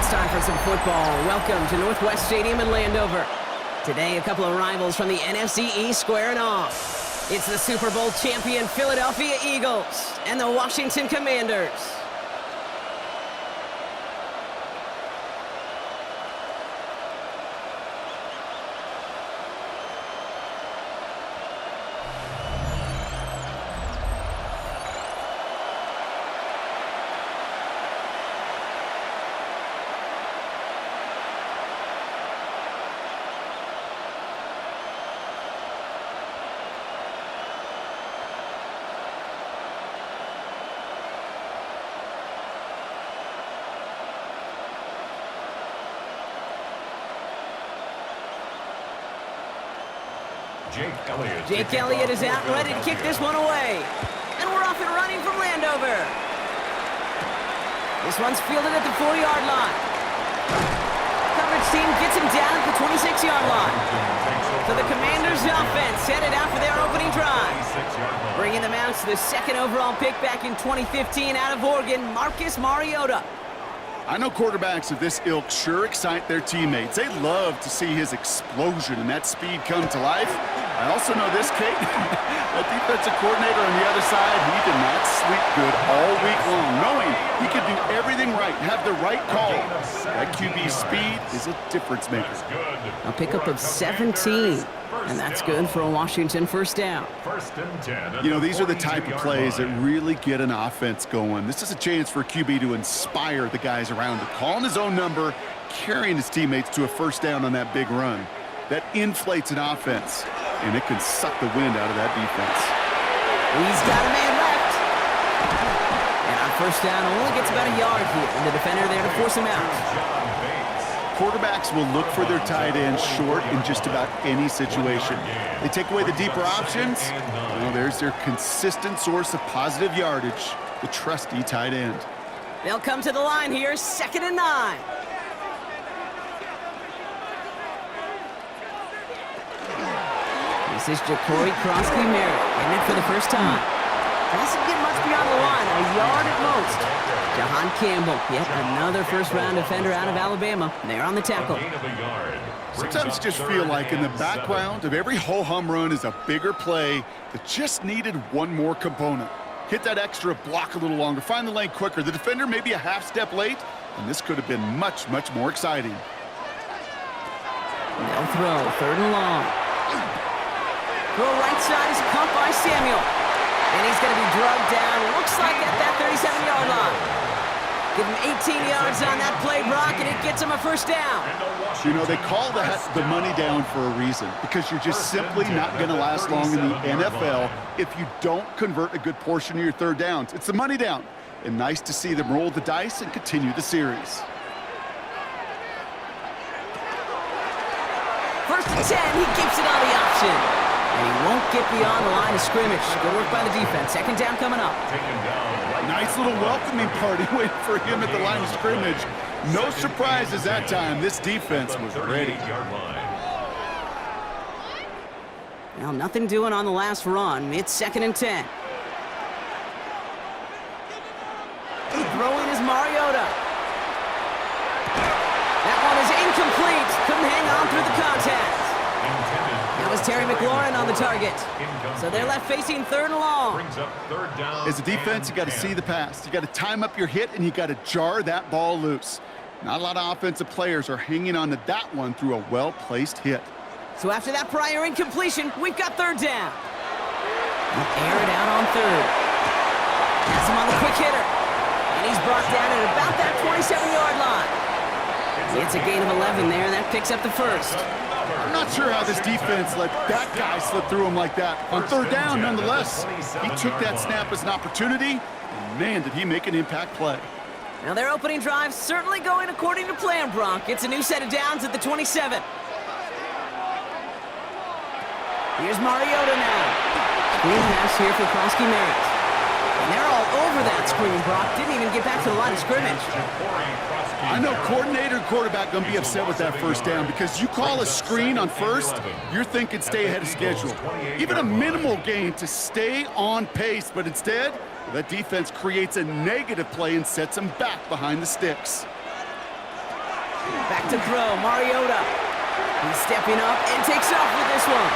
It's time for some football. Welcome to Northwest Stadium in Landover. Today, a couple of rivals from the NFC East squaring off. It's the Super Bowl champion Philadelphia Eagles and the Washington Commanders. Jake Elliott is out, ready to kick this one away. And we're off and running from Landover. This one's fielded at the 4-yard line. Coverage team gets him down at the 26-yard line. So the Commanders' offense headed out for their opening drive. Bringing them out to the second overall pick back in 2015 out of Oregon, Marcus Mariota. I know quarterbacks of this ilk sure excite their teammates. They love to see his explosion and that speed come to life. I also know this, Kate, that defensive coordinator on the other side, he did not sleep good all week long, knowing he could do everything right, have the right call. That QB speed is a difference maker. A pickup of 17, and that's good for a Washington first down. You know, these are the type of plays that really get an offense going. This is a chance for a QB to inspire the guys around him, calling his own number, carrying his teammates to a first down on that big run. That inflates an offense, and it can suck the wind out of that defense. He's got a man left. And our first down only gets about a yard here, and the defender there to force him out. Quarterbacks will look for their tight end short in just about any situation. They take away the deeper options. Well, there's their consistent source of positive yardage, the trusty tight end. They'll come to the line here, 2nd and 9. This is Ja'Cory Krosky-Merritt, in it for the first time. Doesn't get much beyond the line, a yard at most. Jahan Campbell, yet another first-round defender out of Alabama. They're on the tackle. Sometimes you just feel like in the background of every ho-hum run is a bigger play that just needed one more component. Hit that extra block a little longer, find the lane quicker. The defender may be a half step late, and this could have been much, much more exciting. They'll throw, 3rd and long. Throw right side is caught by Samuel. And he's going to be drugged down, looks like at that 37-yard line. Give him 18 yards on that play, Brock, and it gets him a first down. You know, they call that the money down for a reason, because you're just simply not going to last long in the NFL if you don't convert a good portion of your third downs. It's the money down, and nice to see them roll the dice and continue the series. 1st and 10, he keeps it on the option. And he won't get beyond the line of scrimmage. Good work by the defense. 2nd down coming up. Nice little welcoming party waiting for him at the line of scrimmage. No surprises that time. This defense was ready. Well, nothing doing on the last run. It's 2nd and 10. Throwing is Mariota. That one is incomplete. Couldn't hang on through the contact. That was Terry McLaurin on the target. So they're left facing 3rd and long. As a defense, you got to see the pass. You got to time up your hit, and you got to jar that ball loose. Not a lot of offensive players are hanging on to that one through a well-placed hit. So after that prior incompletion, we've got 3rd down. Air it out on 3rd. Has him on the quick hitter. And he's brought down at about that 27-yard line. It's a gain of 11 there, and that picks up the first. I'm not sure how this defense let that guy slip through him like that. On 3rd down, nonetheless, he took that snap as an opportunity, and man, did he make an impact play. Now their opening drive certainly going according to plan, Bronk. It's a new set of downs at the 27. Here's Mariota now. Screen pass here for Krosky-Merritt. And they're all over that screen, Brock. Didn't even get back to the line of scrimmage. I know coordinator and quarterback going to be upset with that first down, because you call a screen on first, you're thinking stay ahead of schedule. Even a minimal gain to stay on pace, but instead, that defense creates a negative play and sets them back behind the sticks. Back to throw, Mariota. He's stepping up and takes off with this one.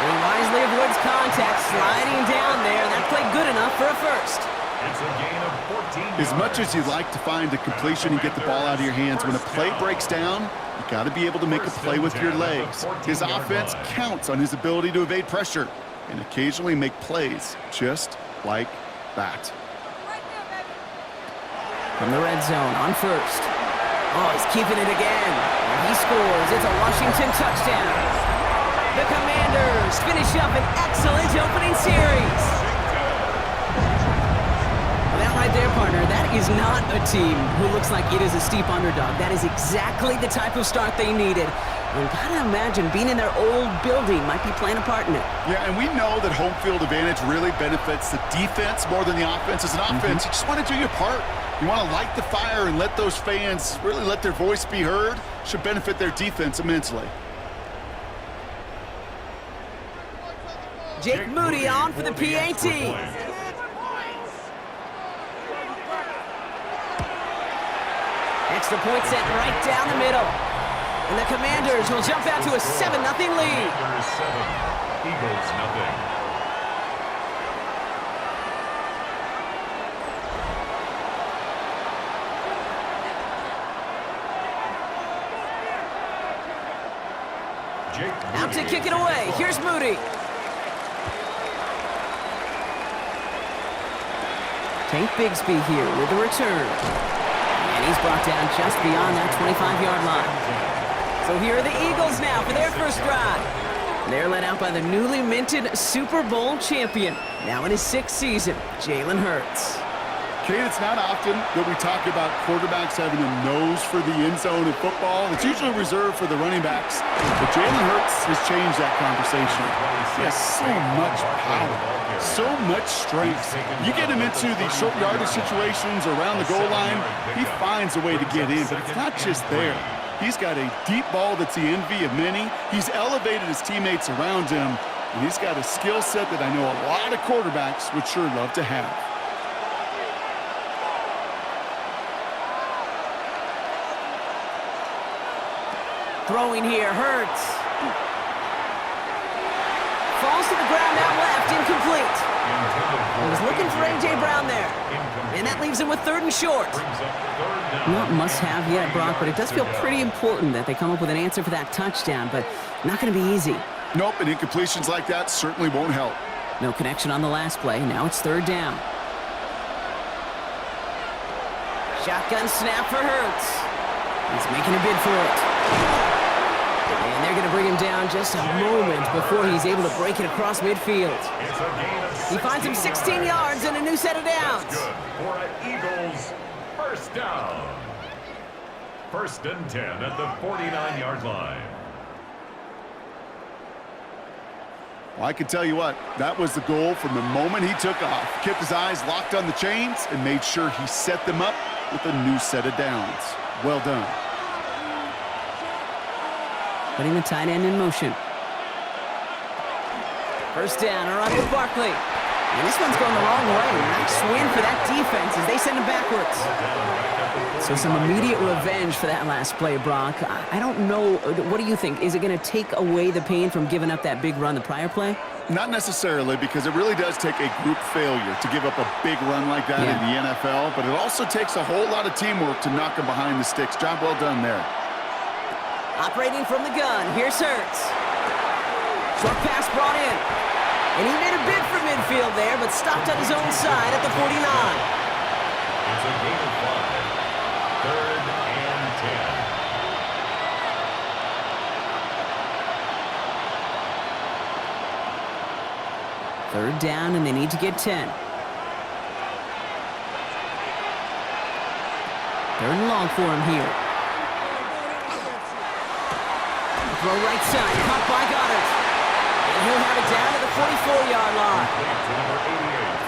And he wisely avoids contact, sliding down there, and that played good enough for a first. It's a gain of 14 As much as you like to find a completion and get the ball out of your hands, when a play breaks down, you got to be able to make a play with your legs. His offense counts on his ability to evade pressure and occasionally make plays just like that. From the red zone on first. Oh, he's keeping it again. And he scores. It's a Washington touchdown. The Commanders finish up an excellent opening series. That right there, partner, that is not a team who looks like it is a steep underdog. That is exactly the type of start they needed. And you gotta imagine being in their old building might be playing a part in it. Yeah, and we know that home field advantage really benefits the defense more than the offense. As an offense, you just want to do your part. You want to light the fire and let those fans really let their voice be heard. Should benefit their defense immensely. Jake Moody on for the PAT. Extra point set right down the middle. And the Commanders will jump out to a 7-0 lead. Eagles nothing. Out to kick it away. Here's Moody. Tank Bigsby here with the return. And he's brought down just beyond that 25-yard line. So here are the Eagles now for their first drive. They're led out by the newly minted Super Bowl champion, now in his 6th season, Jalen Hurts. Kate, it's not often that we talk about quarterbacks having a nose for the end zone in football. It's usually reserved for the running backs. But Jalen Hurts has changed that conversation. He has so much power, so much strength. You get him into these short yardage situations around the goal line, he finds a way to get in. But it's not just there. He's got a deep ball that's the envy of many. He's elevated his teammates around him. And he's got a skill set that I know a lot of quarterbacks would sure love to have. Throwing here, Hurts. Falls to the ground out left, incomplete. He was looking for A.J. Brown there. And that leaves him with 3rd and short. Not must-have yet, Brock, but it does feel pretty important that they come up with an answer for that touchdown, but not going to be easy. Nope, and incompletions like that certainly won't help. No connection on the last play. Now it's 3rd down. Shotgun snap for Hurts. He's making a bid for it. And they're going to bring him down just a moment before he's able to break it across midfield. He finds him 16 yards and a new set of downs. For an Eagles first down. 1st and 10 at the 49-yard line. Well, I can tell you what, that was the goal from the moment he took off. Kept his eyes locked on the chains and made sure he set them up with a new set of downs. Well done. Putting the tight end in motion. First down, a run with Barkley. And this one's going the wrong way. Nice win for that defense as they send him backwards. So some immediate revenge for that last play, Brock. I don't know. What do you think? Is it going to take away the pain from giving up that big run the prior play? Not necessarily, because it really does take a group failure to give up a big run like that in the NFL. But it also takes a whole lot of teamwork to knock him behind the sticks. Job well done there. Operating from the gun, here's Hurts. Short pass brought in. And he made a bid for midfield there, but stopped on his own side at the 49. It's a gain of 5. 3rd and 10. 3rd down, and they need to get 10. 3rd and long for him here. Throw right side, caught by Goddard. And he'll have it down to the 44-yard line.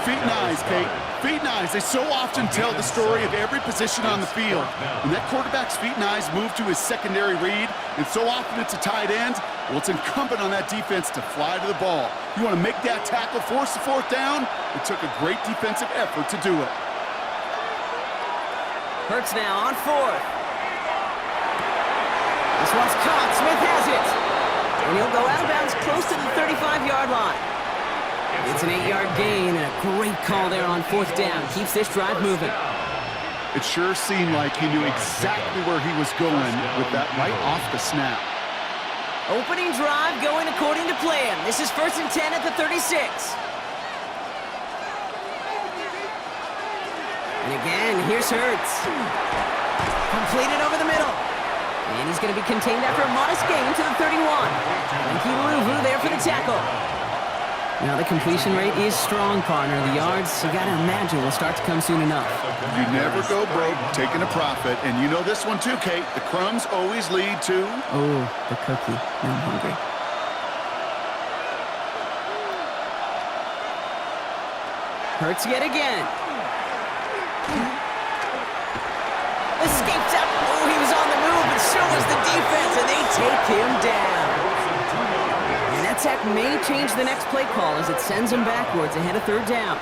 Feet and eyes, Kate. Feet and eyes. They so often tell the story of every position on the field. When that quarterback's feet and eyes move to his secondary read, and so often it's a tight end, well, it's incumbent on that defense to fly to the ball. You want to make that tackle, force the 4th down? It took a great defensive effort to do it. Hurts now on 4th. This one's caught. Smith has it. And he'll go out of bounds close to the 35-yard line. It's an 8-yard gain, and a great call there on 4th down. Keeps this drive moving. It sure seemed like he knew exactly where he was going with that right off the snap. Opening drive going according to plan. This is 1st and 10 at the 36. And again, here's Hurts. Completed over the middle. And he's going to be contained after a modest gain to the 31. And Luvu there for the tackle. Now the completion rate is strong, partner. The yards, you got to imagine, will start to come soon enough. You never go broke taking a profit. And you know this one too, Kate. The crumbs always lead to... Oh, the cookie. Now I'm hungry. Hurts yet again. Escaped up. Oh, he was on the move, but so was the defense, and they take him down. And that sack may change the next play call as it sends him backwards ahead of 3rd down.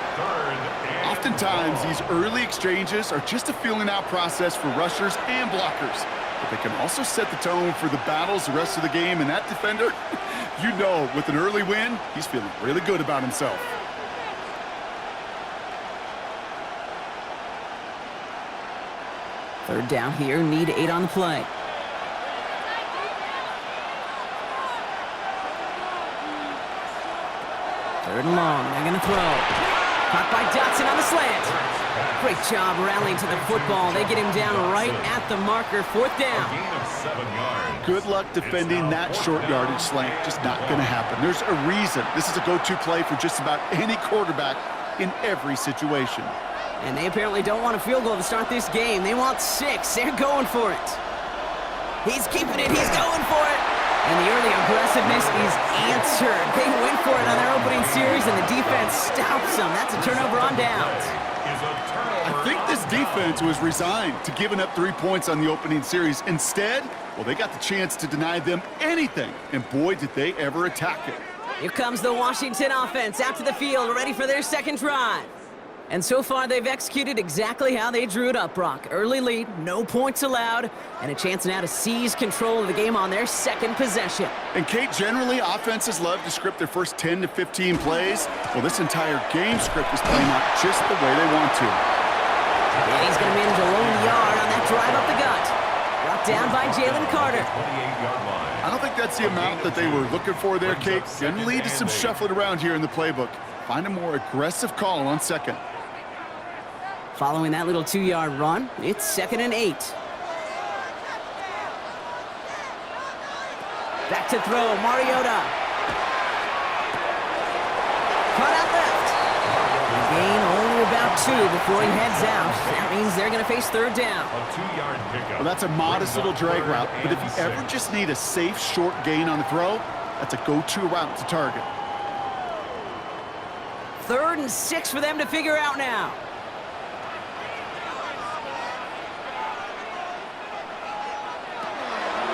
Oftentimes, these early exchanges are just a feeling-out process for rushers and blockers. But they can also set the tone for the battles the rest of the game, and that defender, you know, with an early win, he's feeling really good about himself. Third down here, need 8 on the play. Third and long, they're going to throw. Caught by Dotson on the slant. Great job rallying to the football. They get him down right at the marker, 4th down. Good luck defending that short yardage slant. Just not going to happen. There's a reason. This is a go-to play for just about any quarterback in every situation. And they apparently don't want a field goal to start this game. They want 6. They're going for it. He's keeping it. He's going for it. And the early aggressiveness is answered. They went for it on their opening series, and the defense stops them. That's a turnover on downs. I think this defense was resigned to giving up 3 points on the opening series. Instead, well, they got the chance to deny them anything. And boy, did they ever attack it. Here comes the Washington offense out to the field, ready for their second drive. And so far, they've executed exactly how they drew it up, Brock. Early lead, no points allowed, and a chance now to seize control of the game on their second possession. And, Kate, generally, offenses love to script their first 10 to 15 plays. Well, this entire game script is playing out just the way they want to. And he's going to manage a lone yard on that drive up the gut. Brought down by Jalen Carter. I don't think that's the amount that they were looking for there, Kate. Going to lead to some shuffling around here in the playbook. Find a more aggressive call on second. Following that little 2-yard run, it's 2nd and 8. Back to throw, Mariota. Caught out left. Gain only about 2 before he heads out. That means they're going to face 3rd down. Well, that's a modest little drag route, but if you ever just need a safe, short gain on the throw, that's a go-to route to target. 3rd and 6 for them to figure out now.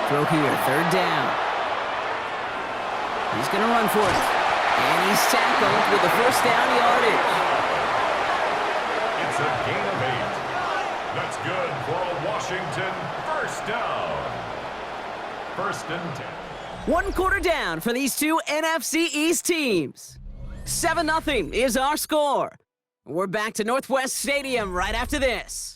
Throw here, 3rd down. He's going to run for it. And he's tackled with the 1st down yardage. It's a gain of 8. That's good for a Washington 1st down. 1st and 10. 1 quarter down for these two NFC East teams. 7-0 is our score. We're back to Northwest Stadium right after this.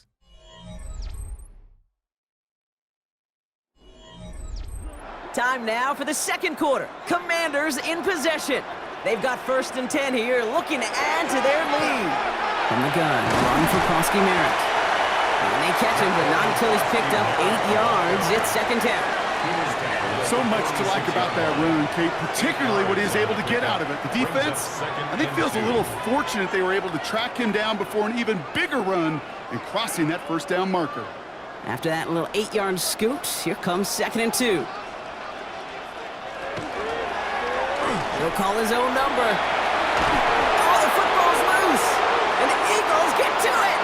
Time now for the 2nd quarter. Commanders in possession. They've got 1st and 10 here, looking to add to their lead. From the gun, run for Koski Merritt. And they catch him, but not until he's picked up 8 yards. It's 2nd down. So much to like about that run, Kate, particularly what he was able to get out of it. The defense, I think, feels a little fortunate they were able to track him down before an even bigger run and crossing that 1st down marker. After that little 8-yard scoot, here comes 2nd and 2. He'll call his own number. Oh, the football's loose! And the Eagles get to it!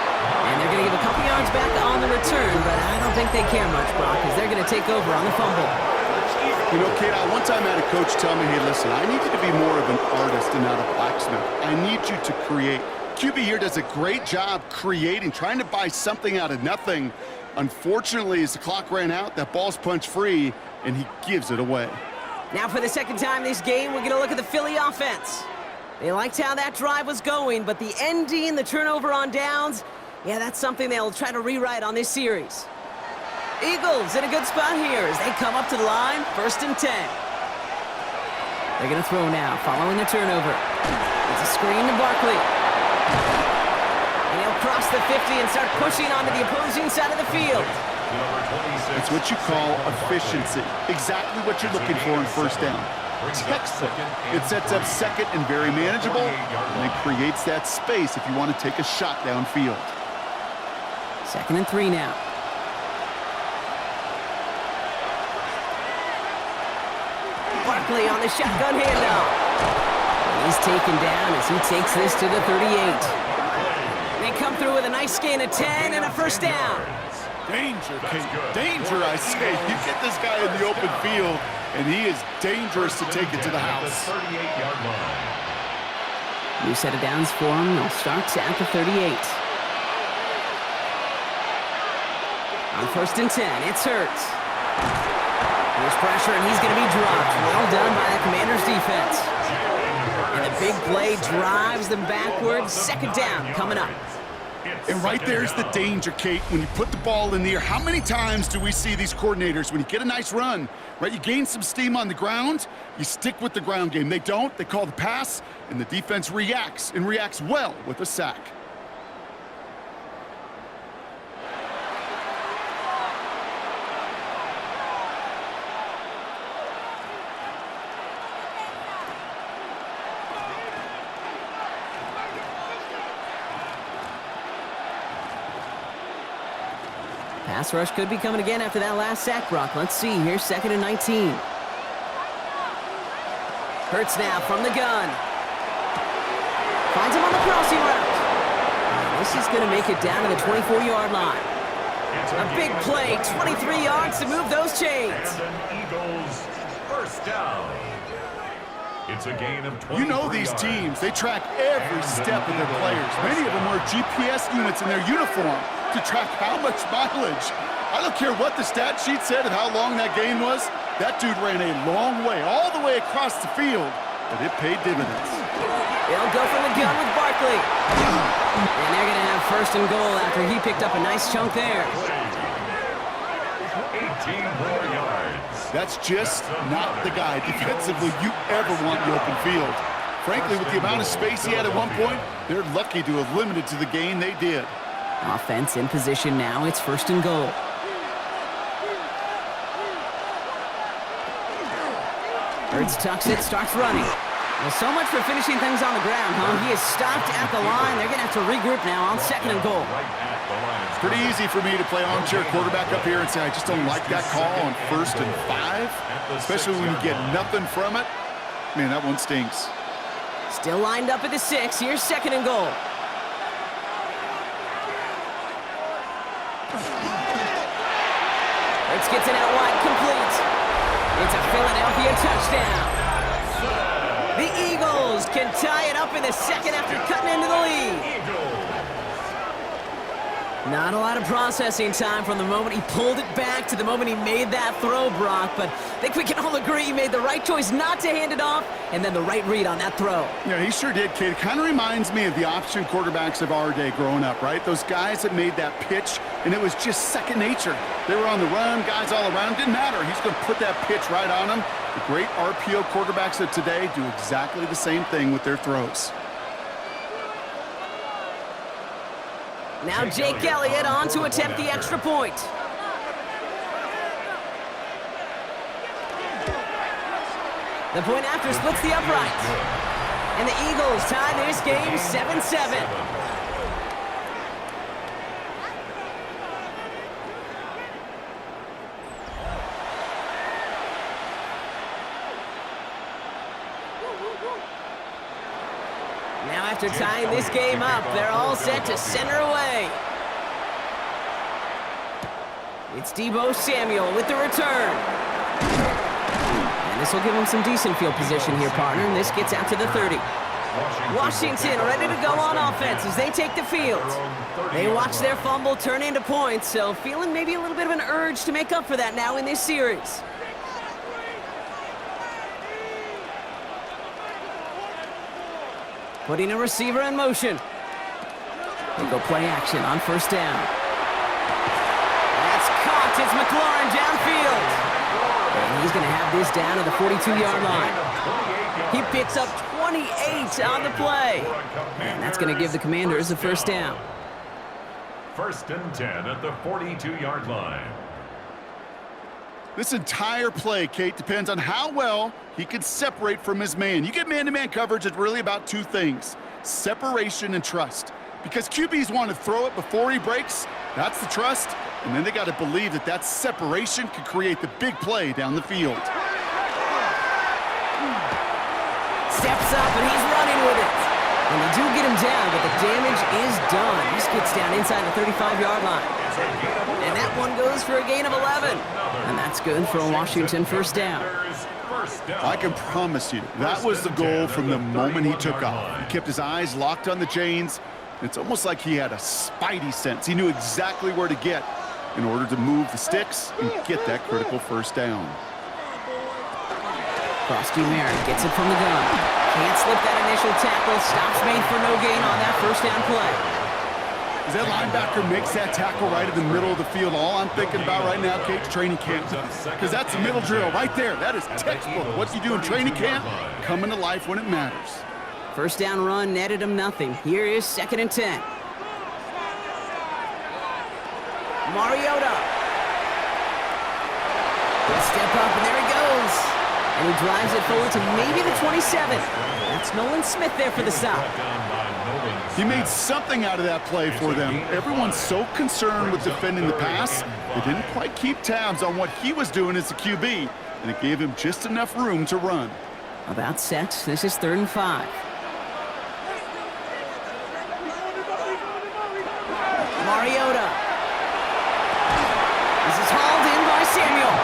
And they're going to give a couple yards back on the return, but I don't think they care much, Brock, because they're going to take over on the fumble. You know, Kate, I one time had a coach tell me, hey, listen, I need you to be more of an artist and not a blacksmith. I need you to create. QB here does a great job creating, trying to buy something out of nothing. Unfortunately, as the clock ran out, that ball's punched free, and he gives it away. Now for the second time this game, we're going to look at the Philly offense. They liked how that drive was going, but the ending, the turnover on downs, yeah, that's something they'll try to rewrite on this series. Eagles in a good spot here as they come up to the line, 1st and 10. They're going to throw now, following the turnover. It's a screen to Barkley. And he'll cross the 50 and start pushing onto the opposing side of the field. It's what you call efficiency. Exactly what you're looking for in 1st down. Textbook. It sets up 2nd and very manageable, and it creates that space if you want to take a shot downfield. 2nd and 3 now. Barkley on the shotgun handoff. He's taken down as he takes this to the 38. They come through with a nice gain of 10 and a 1st down. Danger, Kate. Danger, I say. You get this guy in the open field, and he is dangerous to take it to the house. New set of downs for him. They'll start at the 38. On 1st and 10, it's Hurts. There's pressure, and he's going to be dropped. Well done by the Commanders' defense. And the big play drives them backwards. 2nd down coming up. And right there's the danger, Kate. When you put the ball in the air, how many times do we see these coordinators, when you get a nice run, right, you gain some steam on the ground, you stick with the ground game. They don't. They call the pass, and the defense reacts, and reacts well with a sack. Pass rush could be coming again after that last sack, Brock. Let's see. Here's 2nd and 19. Hurts now from the gun. Finds him on the crossing route. This is going to make it down to the 24-yard line. A big play, 23 yards to move those chains. Eagles, 1st down. It's a gain of 20. You know these teams, they track every step of their players. Many of them wear GPS units in their uniform to track how much mileage. I don't care what the stat sheet said and how long that gain was. That dude ran a long way, all the way across the field, but it paid dividends. They'll go from the gun with Barkley. And they're going to have 1st and goal after he picked up a nice chunk there. 18 more yards. That's just not the guy defensively you ever want in the open field. Frankly, with the amount of space he had at one point, they're lucky to have limited to the gain they did. Offense in position now. It's 1st and goal. Hurts tucks it, starts running. Well, so much for finishing things on the ground, huh? He is stopped at the line. They're going to have to regroup now on 2nd and goal. It's pretty easy for me to play armchair quarterback up here and say, I just don't like that call on 1st and 5, especially when you get nothing from it. Man, that one stinks. Still lined up at the 6. Here's 2nd and goal. Hurts gets it out wide, complete. It's a Philadelphia touchdown. The Eagles can tie it up in the 2nd after cutting into the lead. Not a lot of processing time from the moment he pulled it back to the moment he made that throw, Brock, but I think we can all agree he made the right choice not to hand it off, and then the right read on that throw. Yeah, he sure did, kid. It kind of reminds me of the option quarterbacks of our day growing up, right? Those guys that made that pitch, and it was just second nature. They were on the run, guys all around. Didn't matter. He's going to put that pitch right on them. The great RPO quarterbacks of today do exactly the same thing with their throws. Now Jake Elliott on to attempt the extra point. The point after splits the upright. And the Eagles tie this game 7-7. Now after tying this game up, they're all set to center away. It's Deebo Samuel with the return. And this will give him some decent field position here, partner, and this gets out to the 30. Washington ready to go on offense as they take the field. They watch their fumble turn into points, so feeling maybe a little bit of an urge to make up for that now in this series. Putting a receiver in motion. They go play action on first down. That's caught. It's McLaurin downfield. And he's going to have this down at the 42-yard line. He picks up 28 on the play. And that's going to give the Commanders a first down. 1st and 10 at the 42-yard line. This entire play, Kate, depends on how well he can separate from his man. You get man-to-man coverage, it's really about two things: separation and trust. Because QBs want to throw it before he breaks, that's the trust, and then they got to believe that that separation can create the big play down the field. Steps up, and he's running with it. And they do get him down, but the damage is done. He gets down inside the 35-yard line. And that one goes for a gain of 11. And that's good for a Washington first down. I can promise you, that was the goal from the moment he took off. He kept his eyes locked on the chains. It's almost like he had a spidey sense. He knew exactly where to get in order to move the sticks and get that critical first down. Krosky Merritt gets it from the gun. Can't slip that initial tackle. Stops made for no gain on that first down play. As that linebacker makes that tackle right in the middle of the field, all I'm thinking about right now, Kate, is training camp. Because that's a middle drill right there. That is textbook. What you do in training camp, coming to life when it matters. First down run netted him nothing. Here is 2nd and 10. Mariota. Good step up, and there he goes. And he drives it forward to maybe the 27. That's Nolan Smith there for the stop. He made something out of that play for them. Everyone's so concerned with defending the pass, they didn't quite keep tabs on what he was doing as a QB, and it gave him just enough room to run. About set. This is 3rd and 5. Mariota. This is hauled in by Samuel.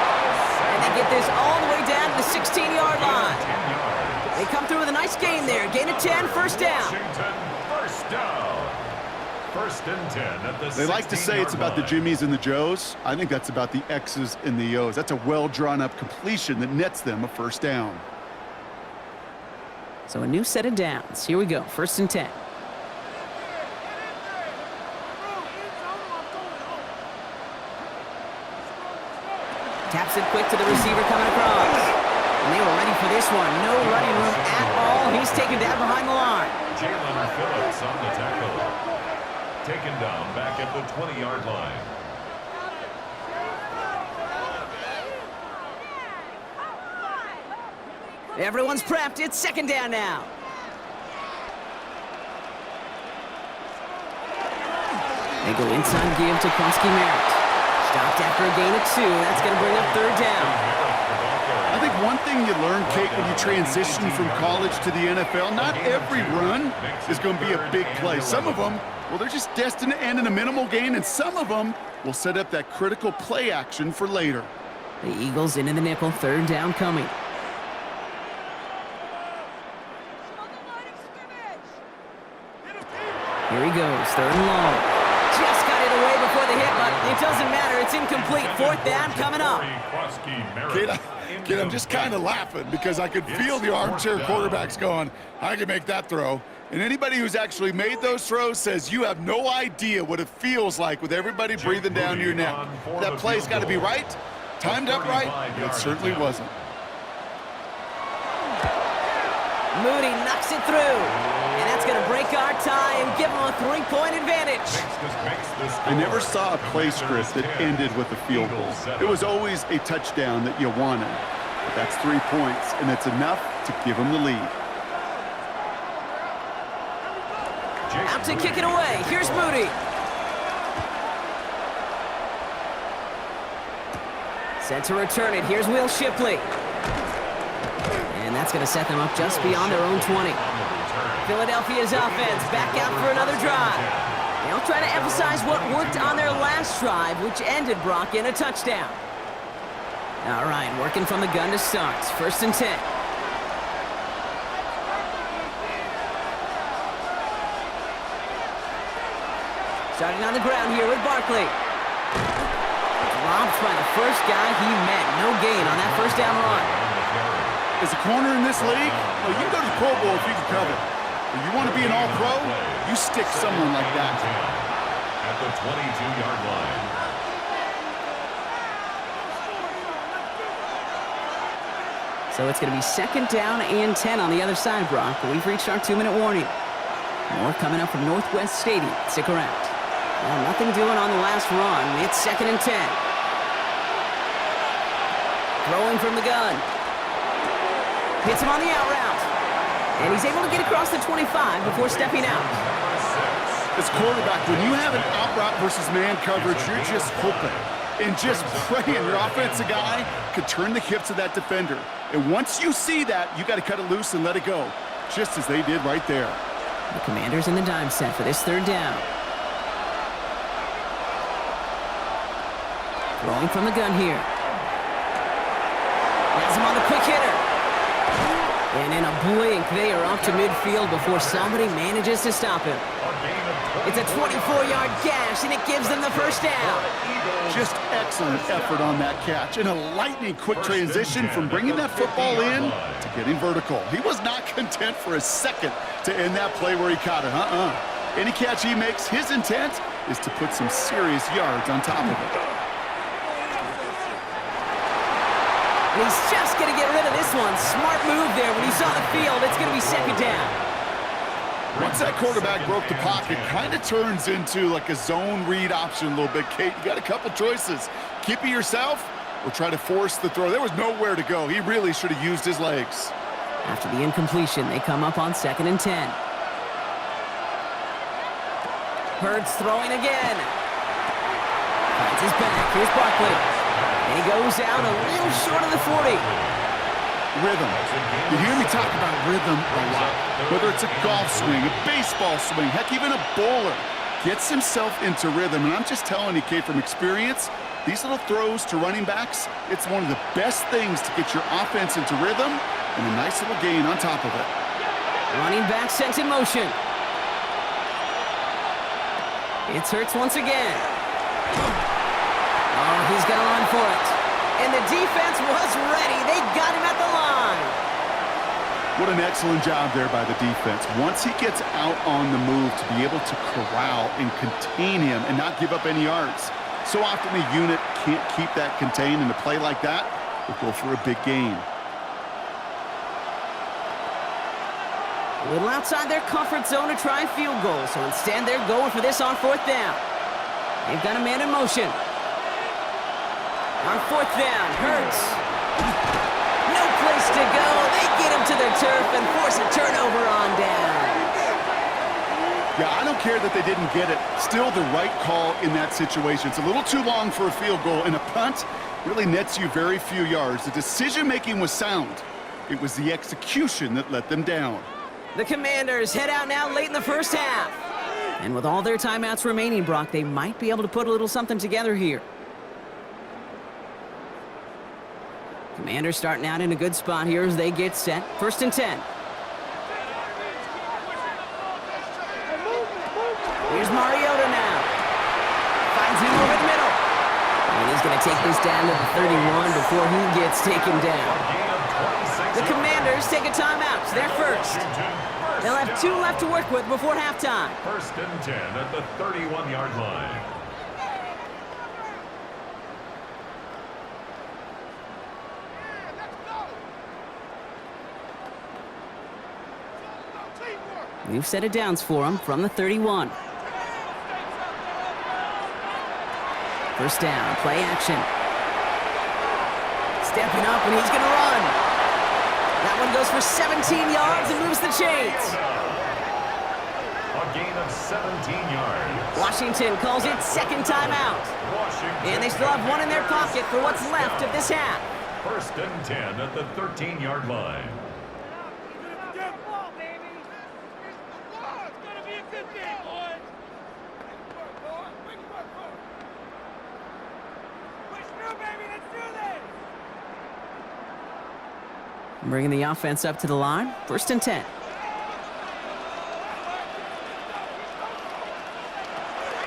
And they get this all the way down to the 16-yard line. They come through with a nice gain there. Gain of 10, first down. First down. 1st and 10 at the 16-yard line. They like to say it's about the Jimmies and the Joes. I think that's about the X's and the O's. That's a well-drawn-up completion that nets them a first down. So a new set of downs. Here we go. 1st and 10. Taps it quick to the receiver coming across. And they were ready for this one. No running room at all. He's taken down behind the line. Jalen Phillips on the tackle. Taken down back at the 20-yard line. Everyone's prepped. It's 2nd down now. They go inside give to Krosky Merritt. Stopped after a gain of 2. That's going to bring up 3rd down. I think one thing you learn, Kate, when you transition from college to the NFL, not every run is going to be a big play. Some of them, well, they're just destined to end in a minimal gain, and some of them will set up that critical play action for later. The Eagles into the nickel. 3rd down coming. Here he goes. 3rd and long. Just got it away before the hit, but it doesn't matter. It's incomplete. 4th down coming up. Kid, I'm just kind of laughing because I could feel the armchair quarterbacks going, I can make that throw. And anybody who's actually made those throws says you have no idea what it feels like with everybody breathing down your neck. That play's got to be right, timed up right, and it certainly wasn't. Moody knocks it through. And that's going to break our tie and give them a 3-point advantage. I never saw a play script that ended with a field goal. It was always a touchdown that you wanted. But that's 3 points, and it's enough to give them the lead. Out to kick it away. Here's Moody. Set to return it. Here's Will Shipley. And that's going to set them up just beyond their own 20. Philadelphia's offense back out for another drive. They'll try to emphasize what worked on their last drive, which ended Brock in a touchdown. All right, working from the gun to start. 1st and 10. Starting on the ground here with Barkley. Dropped by the first guy he met. No gain on that first down run. As a corner in this league, well, you can go to the Pro Bowl if you can cover. If you want to be an all-pro, you stick someone like that. At the 22-yard line. So it's going to be 2nd down and 10 on the other side, Brock. We've reached our 2-minute warning. More coming up from Northwest Stadium. Stick around. Well, nothing doing on the last run. It's 2nd and 10. Throwing from the gun. Hits him on the out route. And he's able to get across the 25 before stepping out. As quarterback, when you have an out route versus man coverage, you're just hoping and just praying your offensive guy could turn the hips of that defender. And once you see that, you got to cut it loose and let it go, just as they did right there. The Commanders in the dime set for this 3rd down. Throwing from the gun here. Has him on the quick hitter. And in a blink, they are up to midfield before somebody manages to stop him. It's a 24-yard gash, and it gives them the first down. Just excellent effort on that catch. And a lightning-quick transition from bringing that football in to getting vertical. He was not content for a second to end that play where he caught it. Any catch he makes, his intent is to put some serious yards on top of it. And he's just going to get rid of this one. Smart move there when he saw the field. It's going to be 2nd down. Once that quarterback broke the pocket, kind of turns into like a zone read option a little bit. Kate, you got a couple choices. Keep it yourself or try to force the throw. There was nowhere to go. He really should have used his legs. After the incompletion, they come up on 2nd and 10. Hurts throwing again. Finds his back. Here's Barkley. And he goes out a little short of the 40. Rhythm. You hear me talk about rhythm a lot. Whether it's a golf swing, a baseball swing, heck, even a bowler gets himself into rhythm. And I'm just telling you, Kate, from experience, these little throws to running backs, it's one of the best things to get your offense into rhythm and a nice little gain on top of it. Running back sent in motion. It's Hurts once again. Oh, he's going to run for it. And the defense was ready. They got him at the line. What an excellent job there by the defense. Once he gets out on the move, to be able to corral and contain him and not give up any yards. So often a unit can't keep that contained, and a play like that will go for a big gain. A little outside their comfort zone to try a field goal, so instead they're going for this on 4th down. They've got a man in motion. On 4th down, Hurts. No place to go. They get him to their turf and force a turnover on down. Yeah, I don't care that they didn't get it. Still the right call in that situation. It's a little too long for a field goal, and a punt really nets you very few yards. The decision-making was sound. It was the execution that let them down. The Commanders head out now late in the first half. And with all their timeouts remaining, Brock, they might be able to put a little something together here. Commanders starting out in a good spot here as they get set. 1st and 10. Here's Mariota now. Finds him over the middle. And he's going to take this down to the 31 before he gets taken down. The Commanders take a timeout. They're first. They'll have 2 left to work with before halftime. 1st and 10 at the 31-yard line. We've set it downs for him from the 31. 1st down, play action. Stepping up, and he's going to run. That one goes for 17 yards and moves the chains. A gain of 17 yards. Washington calls it 2nd timeout. And they still have 1 in their pocket for what's left of this half. 1st and 10 at the 13-yard line. Bringing the offense up to the line. 1st and 10.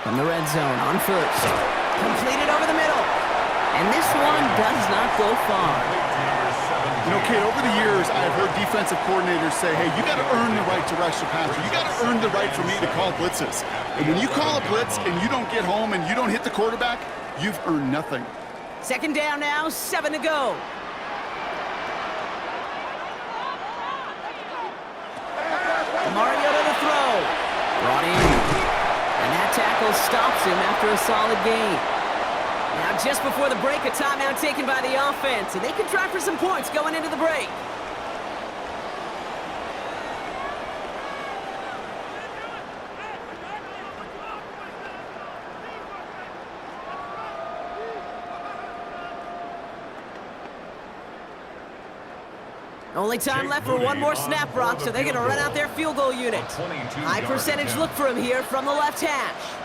From the red zone on first. Completed over the middle. And this one does not go far. You know, Kate, over the years, I've heard defensive coordinators say, hey, you got to earn the right to rush the passer. You got to earn the right for me to call blitzes. And when you call a blitz and you don't get home and you don't hit the quarterback, you've earned nothing. Second down now, 7 to go. Mariota to throw. Brought in. And that tackle stops him after a solid gain. Now just before the break, a timeout taken by the offense, and they can try for some points going into the break. Only time left for one more snap, Brock, so they're going to run out their field goal unit. High percentage look for him here from the left hash.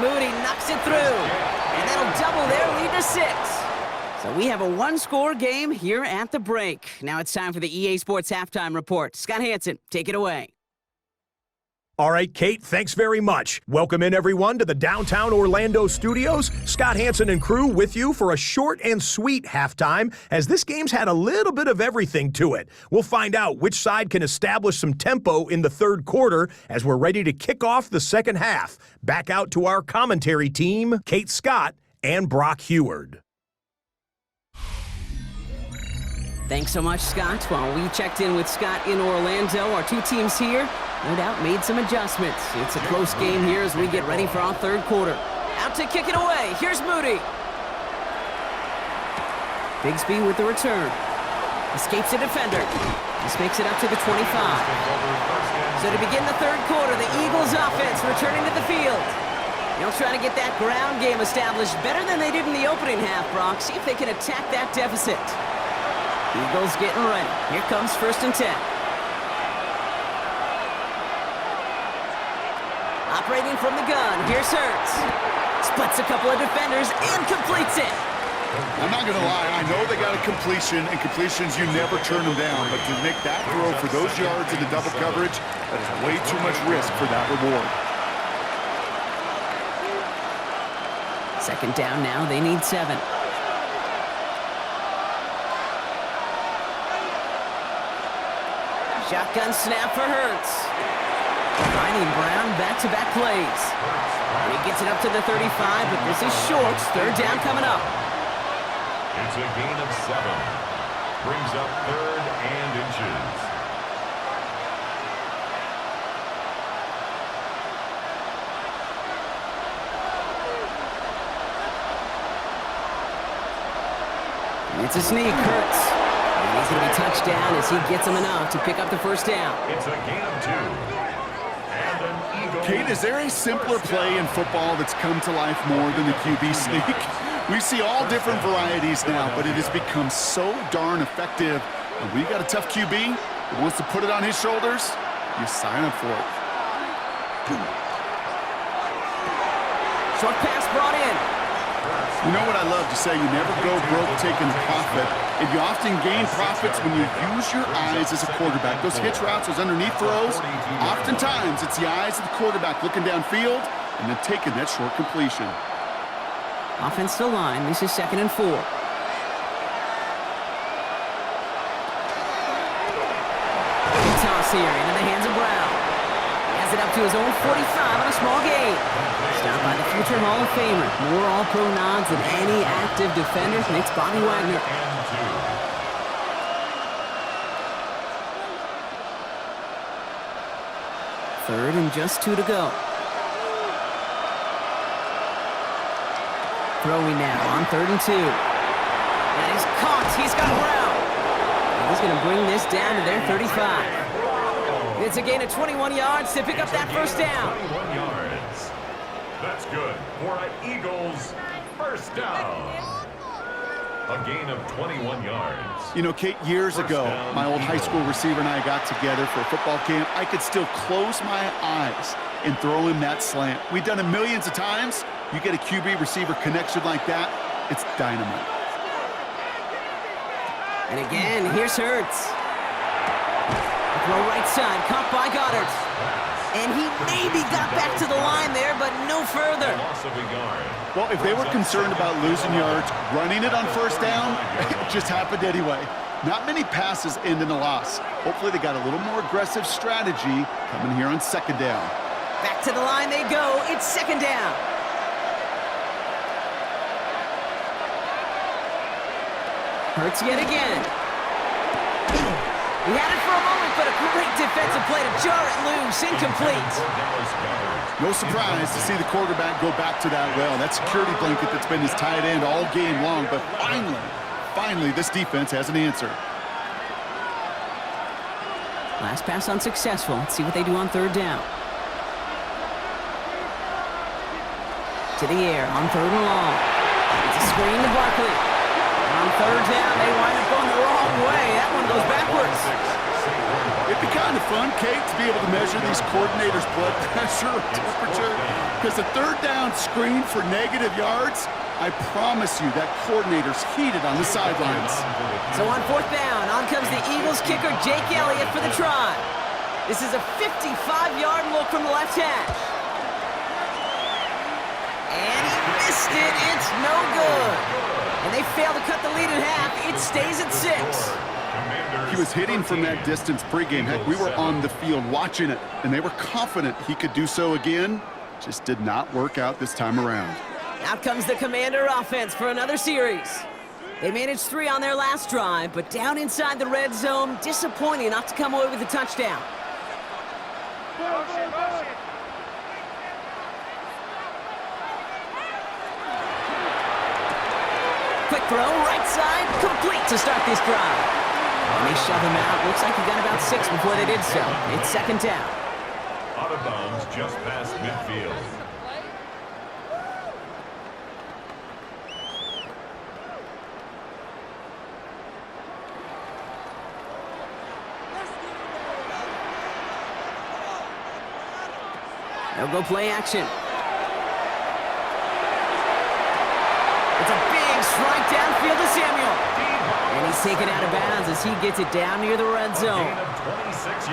Moody knocks it through, and that'll double their lead to 6. So we have a one-score game here at the break. Now it's time for the EA Sports Halftime Report. Scott Hansen, take it away. All right, Kate, thanks very much. Welcome in, everyone, to the downtown Orlando studios. Scott Hansen and crew with you for a short and sweet halftime, as this game's had a little bit of everything to it. We'll find out which side can establish some tempo in the third quarter as we're ready to kick off the second half. Back out to our commentary team, Kate Scott and Brock Heward. Thanks so much, Scott. While we checked in with Scott in Orlando, our two teams here no doubt made some adjustments. It's a close game here as we get ready for our third quarter. Out to kick it away. Here's Moody. Bigsby with the return. Escapes a defender. This makes it up to the 25. So to begin the third quarter, the Eagles offense returning to the field. They'll try to get that ground game established better than they did in the opening half, Brock. See if they can attack that deficit. Eagles getting ready. Here comes 1st and 10. Operating from the gun, here's Hurts. Splits a couple of defenders and completes it. I'm not going to lie, I know they got a completion, and completions, you never turn them down. But to make that throw for those yards in the double coverage, that is way too much risk for that reward. Second down now, they need 7. Shotgun snap for Hurts. Finding Brown back-to-back plays. And he gets it up to the 35, but this is short. Third down coming up. It's a gain of 7. Brings up 3rd and inches. It's a sneak, Hurts. And he's going to be touched down as he gets him enough to pick up the first down. It's a gain of 2. And an Eagle. Kate, is there a simpler play in football that's come to life more than the QB sneak? We see all different varieties now, but it has become so darn effective. And when you got a tough QB who wants to put it on his shoulders, you sign up for it. Short pass brought in. You know what I love to say, you never go broke taking a profit. And you often gain profits when you use your eyes as a quarterback. Those hitch routes, those underneath throws, oftentimes it's the eyes of the quarterback looking downfield and then taking that short completion. Offensive line, this is 2nd and 4. Toss here into the hands of Brown. He has it up to his own 45 on a small gain. Stopped by the future Hall of Famer. More All-Pro nods than any active defender. Makes Bobby Wagner. Third and just 2 to go. Throwing now on 3rd and 2. And he's caught. He's got Brown. And he's going to bring this down to their 35. It's a gain of 21 yards to pick up that first down. 21 yards. That's good for an Eagles first down. A gain of 21 yards. You know, Kate, years ago, my old high school receiver and I got together for a football camp. I could still close my eyes and throw him that slant. We've done it millions of times. You get a QB receiver connection like that, it's dynamite. And again, here's Hurts. Throw right side, caught by Goddard. And he maybe got back to the line there, but no further. Loss of a yard. Well, if they were concerned about losing yards, running it on first down, it just happened anyway. Not many passes end in a loss. Hopefully they got a little more aggressive strategy coming here on second down. Back to the line they go. It's second down. Hurts yet again. He had it for a moment, but a great defensive play to jar it loose. Incomplete. No surprise to see the quarterback go back to that well. That security blanket that's been his tight end all game long, but finally, this defense has an answer. Last pass unsuccessful. Let's see what they do on third down. To the air on third and long. It's a screen to Barkley. On third down, they wind up going the wrong way. That one goes backwards. It'd be kind of fun, Kate, to be able to measure these coordinators' blood pressure, temperature, because the third down screen for negative yards, I promise you that coordinator's heated on the sidelines. So on fourth down, on comes the Eagles kicker, Jake Elliott, for the try. This is a 55-yard look from the left hash. And he missed it. It's no good. And they fail to cut the lead in half. It stays at 6. He was hitting from that distance pregame. Heck, we were on the field watching it, and they were confident he could do so again. Just did not work out this time around. Out comes the Commander offense for another series. They managed 3 on their last drive, but down inside the red zone, disappointing not to come away with a touchdown. Quick throw, right side, complete to start this drive. And they shove him out. Looks like he got about 6 before they did so. It's second down. Out of bounds just past midfield. They'll go play action. It's a big strike downfield to Samuel. And he's taken out of bounds as he gets it down near the red zone.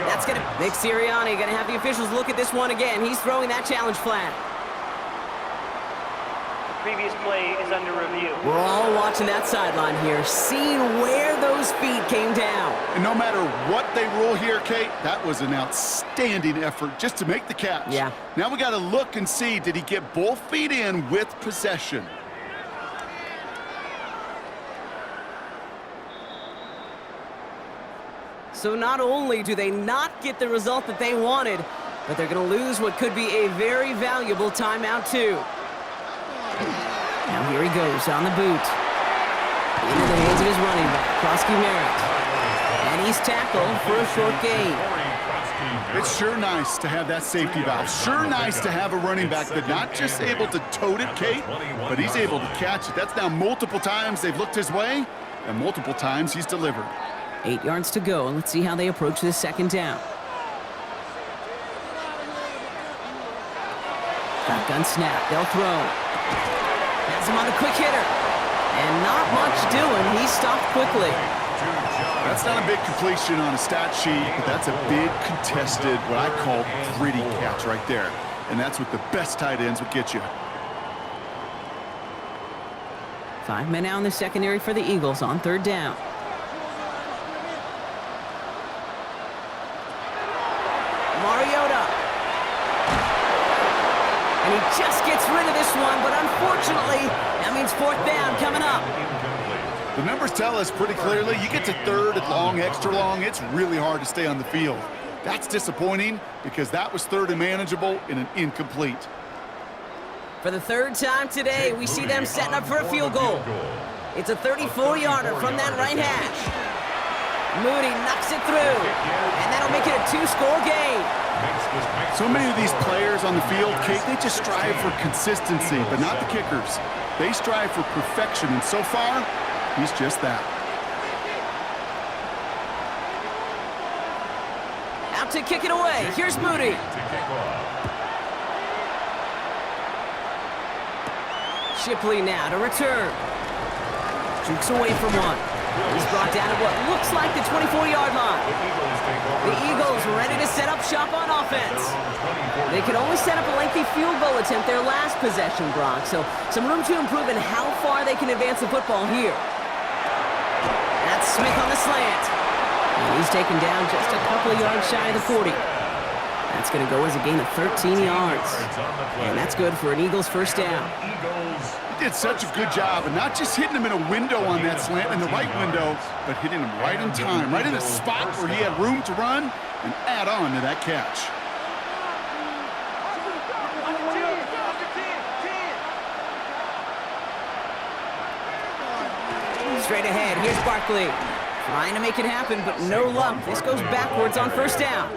That's going to... Nick Sirianni going to have the officials look at this one again. He's throwing that challenge flag. Previous play is under review. We're all watching that sideline here, seeing where those feet came down. And no matter what they rule here, Kate, that was an outstanding effort just to make the catch. Yeah. Now we got to look and see, did he get both feet in with possession? So not only do they not get the result that they wanted, but they're going to lose what could be a very valuable timeout too. Now here he goes on the boot. Into the hands of his running back, Krosky Merritt. And he's tackled for a short gain. It's sure nice to have that safety valve. Sure nice to have a running back that's not just able to tote it, Kate, but he's able to catch it. That's now multiple times they've looked his way, and multiple times he's delivered. 8 yards to go, and let's see how they approach this second down. Shotgun snap, they'll throw. Has him on a quick hitter. And not much doing, he stopped quickly. That's not a big completion on a stat sheet, but that's a big contested, what I call gritty catch right there. And that's what the best tight ends would get you. 5 men now in the secondary for the Eagles on third down. Mariota. And he just gets rid of this one, but unfortunately, that means fourth down coming up. The numbers tell us pretty clearly, you get to third and long, extra long, it's really hard to stay on the field. That's disappointing because that was third and manageable in an incomplete. For the third time today, we see them setting up for a field goal. It's a 34-yarder from that right hash. Moody knocks it through, and that'll make it a 2-score game. So many of these players on the field, Kate, they just strive for consistency, but not the kickers. They strive for perfection, and so far, he's just that. Out to kick it away. Here's Moody. Shipley now to return. Jukes away from one. He's brought down at what looks like the 24-yard line. The Eagles ready to set up shop on offense. They could only set up a lengthy field goal attempt their last possession, Brock, so some room to improve in how far they can advance the football here. That's Smith on the slant. And he's taken down just a couple of yards shy of the 40. That's going to go as a gain of 13 yards. And that's good for an Eagles first down. He did such a good job, and not just hitting him in a window on that slant, in the right window, but hitting him right in time, right in a spot where he had room to run and add on to that catch. Straight ahead, here's Barkley. Trying to make it happen, but no luck. This goes backwards on first down.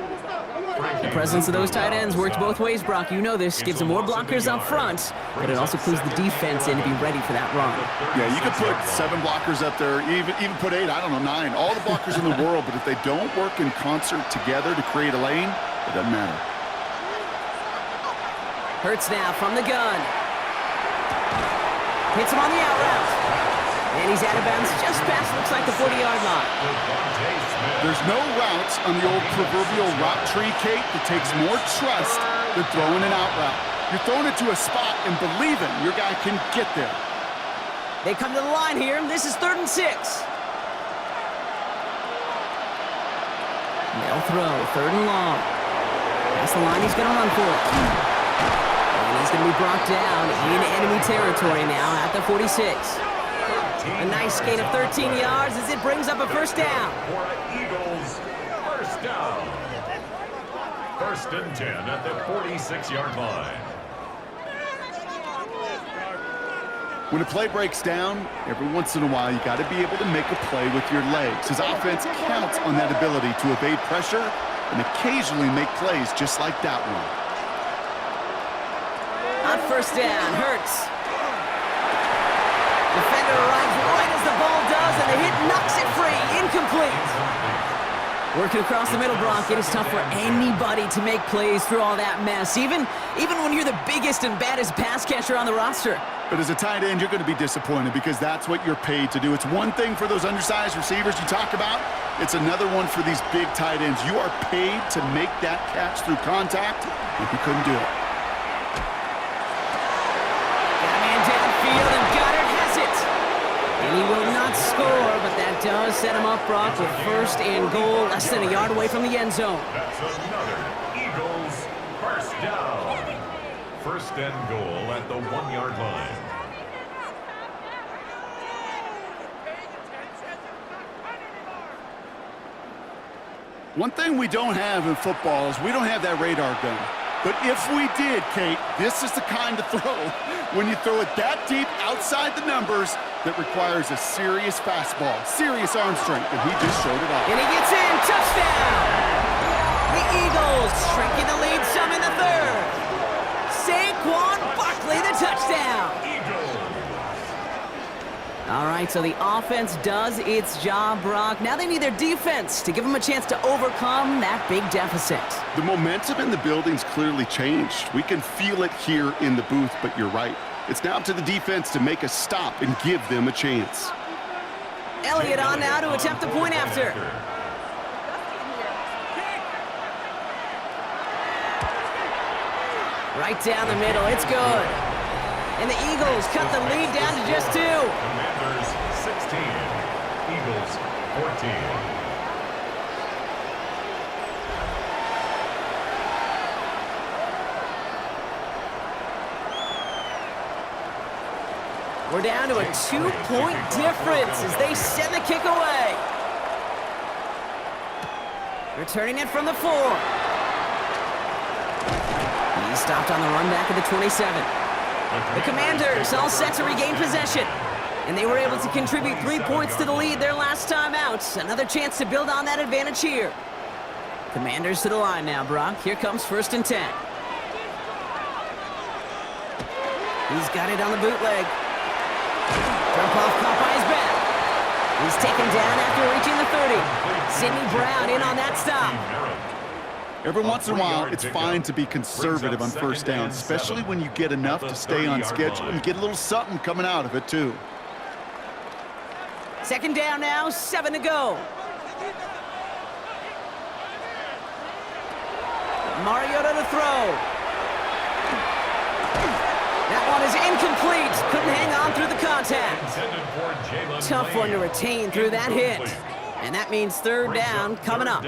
The presence of those tight ends works both ways, Brock. You know this. Gives them more blockers up front, but it also clues the defense in to be ready for that run. Yeah, you could put 7 blockers up there, even put 8, I don't know, 9. All the blockers in the world, but if they don't work in concert together to create a lane, it doesn't matter. Hurts now from the gun. Hits him on the out route. And he's out of bounds just past, looks like the 40-yard line. There's no routes on the old proverbial route tree, Kate, that takes more trust than throwing an out route. You're throwing it to a spot and believing your guy can get there. They come to the line here. This is 3rd and 6. They'll throw, 3rd and long. That's the line he's going to run for. And he's going to be brought down in enemy territory now at the 46. A nice gain of 13 yards as it brings up a first down. For Eagles, first down. 1st and 10 at the 46-yard line. When a play breaks down, every once in a while, you got to be able to make a play with your legs. His offense counts on that ability to evade pressure and occasionally make plays just like that one. On first down, Hurts. Defender arrives right as the ball does, and the hit knocks it free. Incomplete. Working across the middle, Brock, it is tough for anybody to make plays through all that mess, even when you're the biggest and baddest pass catcher on the roster. But as a tight end, you're going to be disappointed because that's what you're paid to do. It's one thing for those undersized receivers you talk about. It's another one for these big tight ends. You are paid to make that catch through contact, and you couldn't do it. Got a man downfield, and Goddard has it. And he will not score, but that does set him up, Brock, with 1st and goal, less than a yard away from the end zone. That's another Eagles first down. 1st and goal at the 1-yard line. One thing we don't have in football is we don't have that radar gun. But if we did, Kate, this is the kind of throw when you throw it that deep outside the numbers that requires a serious fastball, serious arm strength, and he just showed it off. And he gets in, touchdown! The Eagles shrinking the lead some in the 3rd. Saquon Barkley, the touchdown! All right, so the offense does its job, Brock. Now they need their defense to give them a chance to overcome that big deficit. The momentum in the building's clearly changed. We can feel it here in the booth, but you're right. It's now up to the defense to make a stop and give them a chance. Elliott on now to attempt the point after. Right down the middle, it's good. And the Eagles cut the lead down to just 2. Commanders 16, Eagles 14. We're down to a 2-point difference as they send the kick away. Returning it from the 4. He's stopped on the run back at the 27. The Commanders all set to regain possession. And they were able to contribute 3 points to the lead their last time out. Another chance to build on that advantage here. Commanders to the line now, Brock. Here comes 1st and 10. He's got it on the bootleg. Jump off caught by his back. He's taken down after reaching the 30. Sidney Brown in on that stop. Every once in a while, it's fine to be conservative on 1st down, especially when you get enough to stay on schedule and get a little something coming out of it, too. Second down now, 7 to go. Mariota to throw. That one is incomplete. Couldn't hang on through the contact. Tough one to retain through that hit. And that means third down coming up.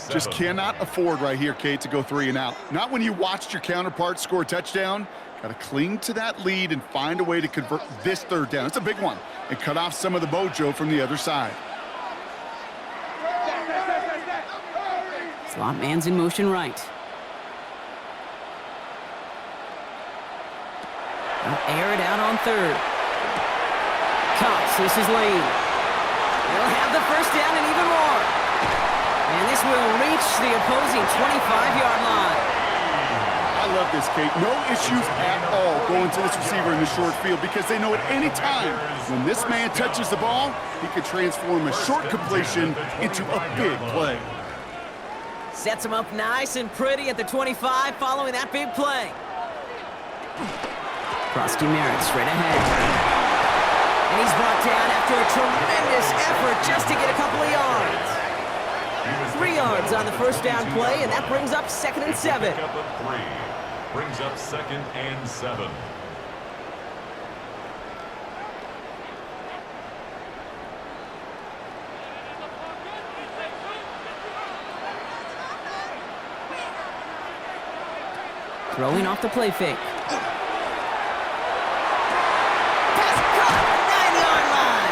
Just cannot afford right here, Kate, to go 3 and out. Not when you watched your counterpart score a touchdown. Got to cling to that lead and find a way to convert this third down. It's a big one. And cut off some of the mojo from the other side. Slot man's in motion right. They'll air it out on third. Cox, this is Lane. They'll have the first down and even more. And this will reach the opposing 25-yard line. I love this, Kate. No issues at all going to this receiver in the short field because they know at any time when this man touches the ball, he could transform a short completion into a big play. Sets him up nice and pretty at the 25 following that big play. Krosky Merritt straight ahead. And he's brought down after a tremendous effort just to get a couple of yards. 3 yards on the first down play, and that brings up 2nd and 7. Brings up 2nd and 7. Throwing off the play fake. Pass caught, 9-yard line.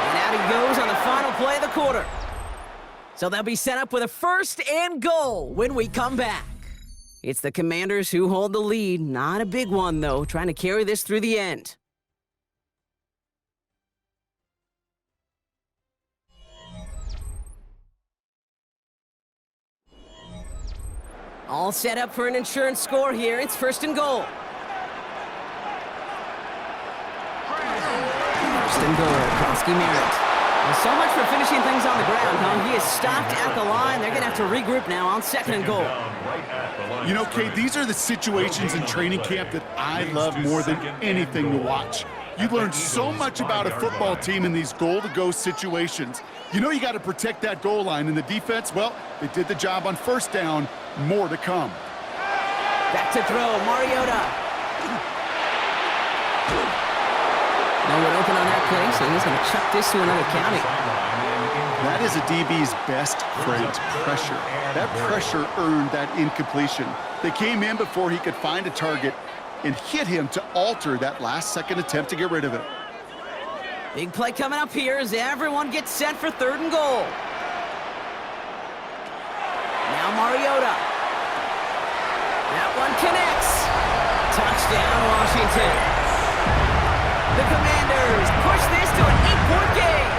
And out he goes on the final play of the quarter. So they'll be set up with a 1st and goal when we come back. It's the Commanders who hold the lead. Not a big one, though, trying to carry this through the end. All set up for an insurance score here. It's 1st and goal. 1st and goal, Krosky Merritt. Well, so much for finishing things on the ground, huh? He is stopped at the line. They're going to have to regroup now on 2nd and goal. You know, Kate, these are the situations in training camp that I love more than anything to watch. You learn so much about a football team in these goal-to-go situations. You know you got to protect that goal line, and the defense, well, they did the job on 1st down. More to come. Back to throw, Mariota. No one open on that play, so he's going to chuck this to another county. That is a DB's best friend, pressure. That pressure earned that incompletion. They came in before he could find a target and hit him to alter that last-second attempt to get rid of it. Big play coming up here as everyone gets set for 3rd and goal. Now Mariota. That one connects. Touchdown, Washington. The Commanders push this to an 8-point game.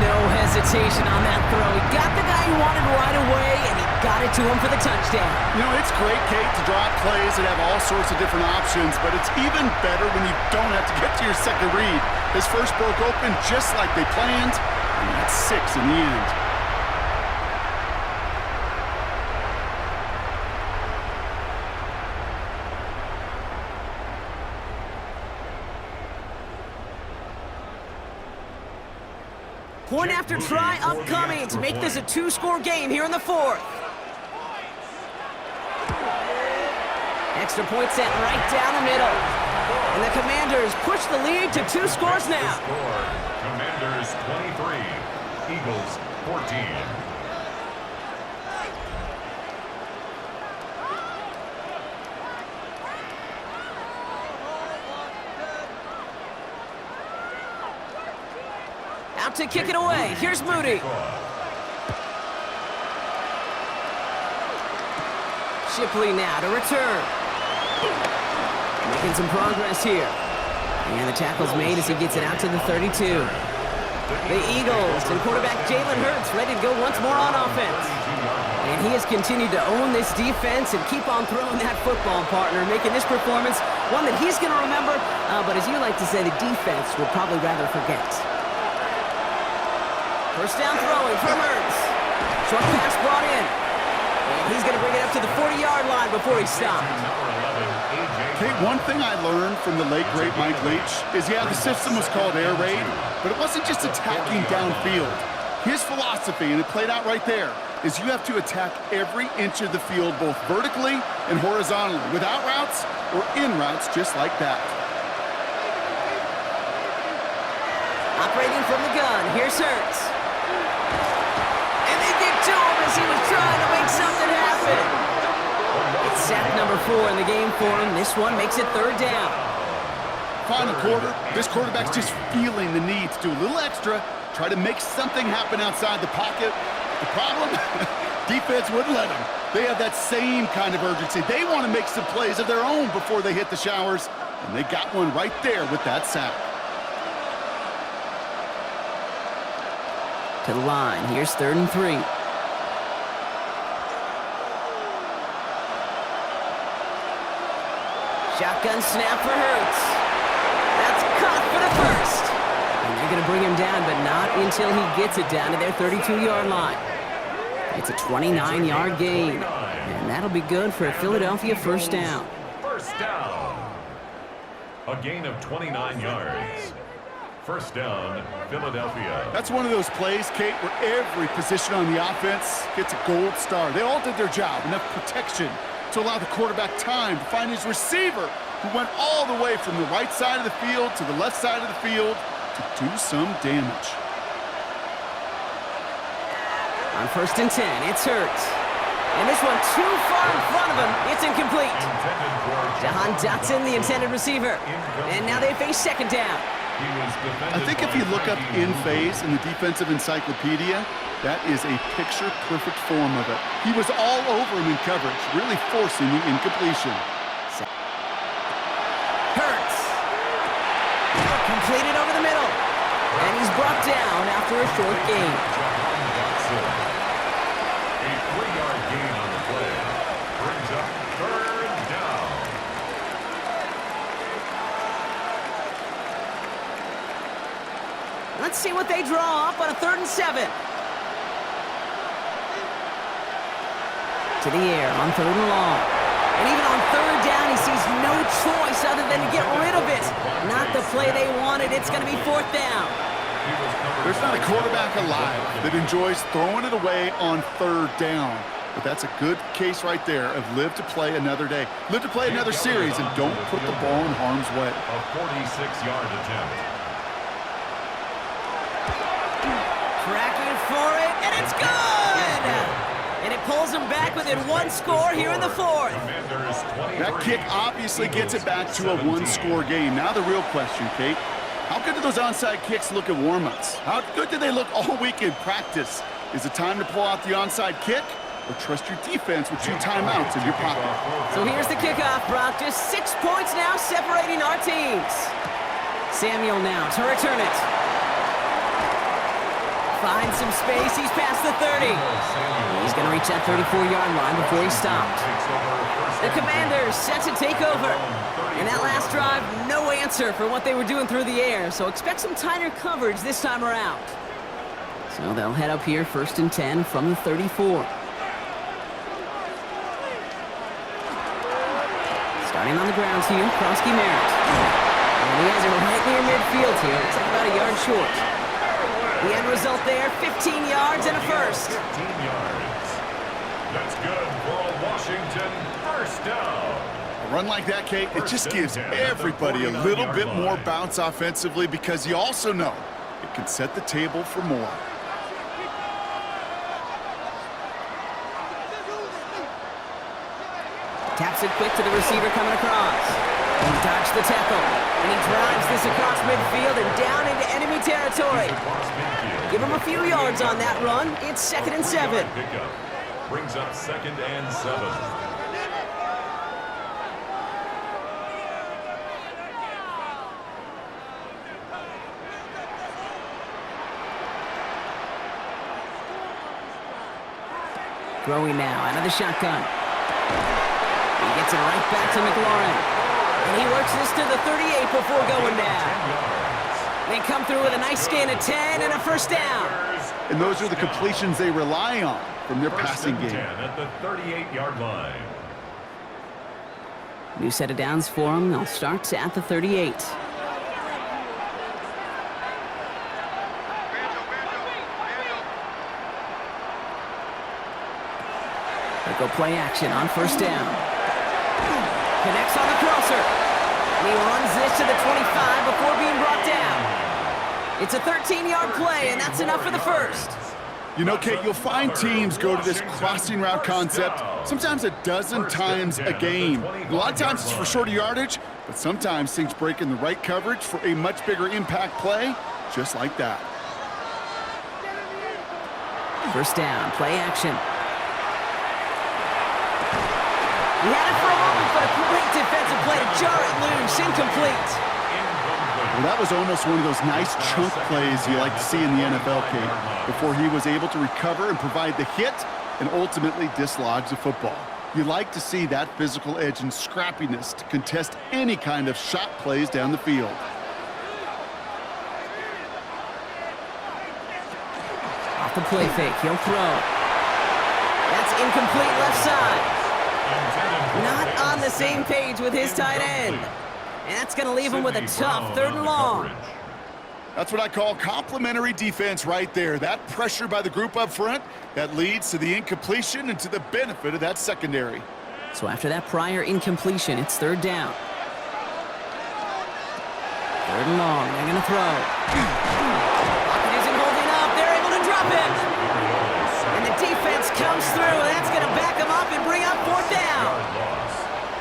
No hesitation on that throw. He got the guy he wanted right away, and he got it to him for the touchdown. You know, it's great, Kate, to draw up plays that have all sorts of different options, but it's even better when you don't have to get to your second read. His first broke open just like they planned, and that's 6 in the end. Point after try upcoming to make this a 2-score game here in the 4th. Extra point set right down the middle. And the Commanders push the lead to 2 scores now. Commanders 23, Eagles 14. Out to kick it away. Here's Moody. Shipley now to return. Making some progress here. And the tackle's made as he gets it out to the 32. The Eagles and quarterback Jalen Hurts ready to go once more on offense. And he has continued to own this defense and keep on throwing that football, partner, making this performance one that he's going to remember, but as you like to say, the defense would probably rather forget. First down throwing from Hurts. Short pass brought in. And he's going to bring it up to the 40-yard line before he stopped. Number 11, A.J. Kate, one thing I learned from the late, great Mike Leach is, yeah, the system was called air raid, but it wasn't just attacking downfield. His philosophy, and it played out right there, is you have to attack every inch of the field, both vertically and horizontally, without routes or in routes, just like that. Operating from the gun, here's Hurts. And they get to him as he was trying to make something happen. It's sack number 4 in the game for him. This one makes it 3rd down. Final quarter, this quarterback's just feeling the need to do a little extra, try to make something happen outside the pocket. The problem? Defense wouldn't let them. They have that same kind of urgency. They want to make some plays of their own before they hit the showers, and they got one right there with that sack. To the line, here's 3rd and 3. Shotgun snap for Hurts. That's caught for the first. And they're going to bring him down, but not until he gets it down to their 32-yard line. It's a 29-yard gain, and that'll be good for a Philadelphia first down. First down. A gain of 29 yards. First down, Philadelphia. That's one of those plays, Kate, where every position on the offense gets a gold star. They all did their job, enough protection to allow the quarterback time to find his receiver, who went all the way from the right side of the field to the left side of the field to do some damage. On 1st and 10, it's Hurts. And this one too far in front of him. It's incomplete. Jahan Dotson, the intended receiver. And now they face 2nd down. I think if you look up in phase in the defensive encyclopedia, that is a picture-perfect form of it. He was all over him in coverage, really forcing the incompletion. Hurts. Completed over the middle. And he's brought down after a short gain. A 3-yard gain on the play. Brings up 3rd down. Let's see what they draw up on a 3rd and 7. To the air on 3rd and long. And even on 3rd down, he sees no choice other than to get rid of it. Not the play they wanted. It's going to be 4th down. There's not a quarterback alive that enjoys throwing it away on 3rd down. But that's a good case right there of live to play another day. Live to play another series and don't put the ball in harm's way. A 46-yard attempt. Tracking for it, and it's good! And it pulls them back within 1 score here in the 4th. That kick obviously gets it back to a 1-score game. Now the real question, Kate, how good do those onside kicks look at warm-ups? How good do they look all week in practice? Is it time to pull out the onside kick, or trust your defense with 2 timeouts in your pocket? So here's the kickoff, Brock. Just 6 points now separating our teams. Samuel now to return it. Finds some space. He's past the 30. He's going to reach that 34-yard line before he stopped. The Commanders set to take over. And that last drive, no answer for what they were doing through the air. So expect some tighter coverage this time around. So they'll head up here 1st and 10 from the 34. Starting on the ground here, Krosky Merritt. And he has it right near midfield here. It's like about a yard short. The end result there, 15 yards and a first. 15 yards. That's good for a Washington first down. A run like that, Kate, it just gives everybody a little bit more bounce offensively because you also know it can set the table for more. Taps it quick to the receiver coming across. He dodged the tackle, and he drives this across midfield and down into enemy territory. Give him a few yards on that run. It's 2nd and 7. Brings up 2nd and 7. Throwing now out of the shotgun. He gets it right back to McLaurin. And he works this to the 38 before going down. They come through with a nice gain of 10 and a first down. And those are the completions they rely on from their First passing and game. 10 at the 38-yard line. New set of downs for them. They'll start at the 38. They go play action on first down. Connects on the crosser. And he runs this to the 25 before being brought down. It's a 13-yard play, and that's enough for the first. You know, Kate, you'll find teams go to this crossing route concept sometimes a dozen times a game. A lot of times it's for shorter yardage, but sometimes things break in the right coverage for a much bigger impact play, just like that. First down, play action. He had it for a moment, but a great defensive play to jar it loose, incomplete. Well, that was almost one of those nice chunk plays you like to see in the NFL, Kate, before he was able to recover and provide the hit and ultimately dislodge the football. You like to see that physical edge and scrappiness to contest any kind of shot plays down the field. Off the play fake, he'll throw. That's incomplete left side. Not on the same page with his tight end. And that's going to leave him with a tough 3rd and long. That's what I call complimentary defense right there. That pressure by the group up front, that leads to the incompletion and to the benefit of that secondary. So after that prior incompletion, it's 3rd down. 3rd and long, they're going to throw. Pocket isn't holding up, they're able to drop him. And the defense comes through, and that's going to back him up and bring up 4th down.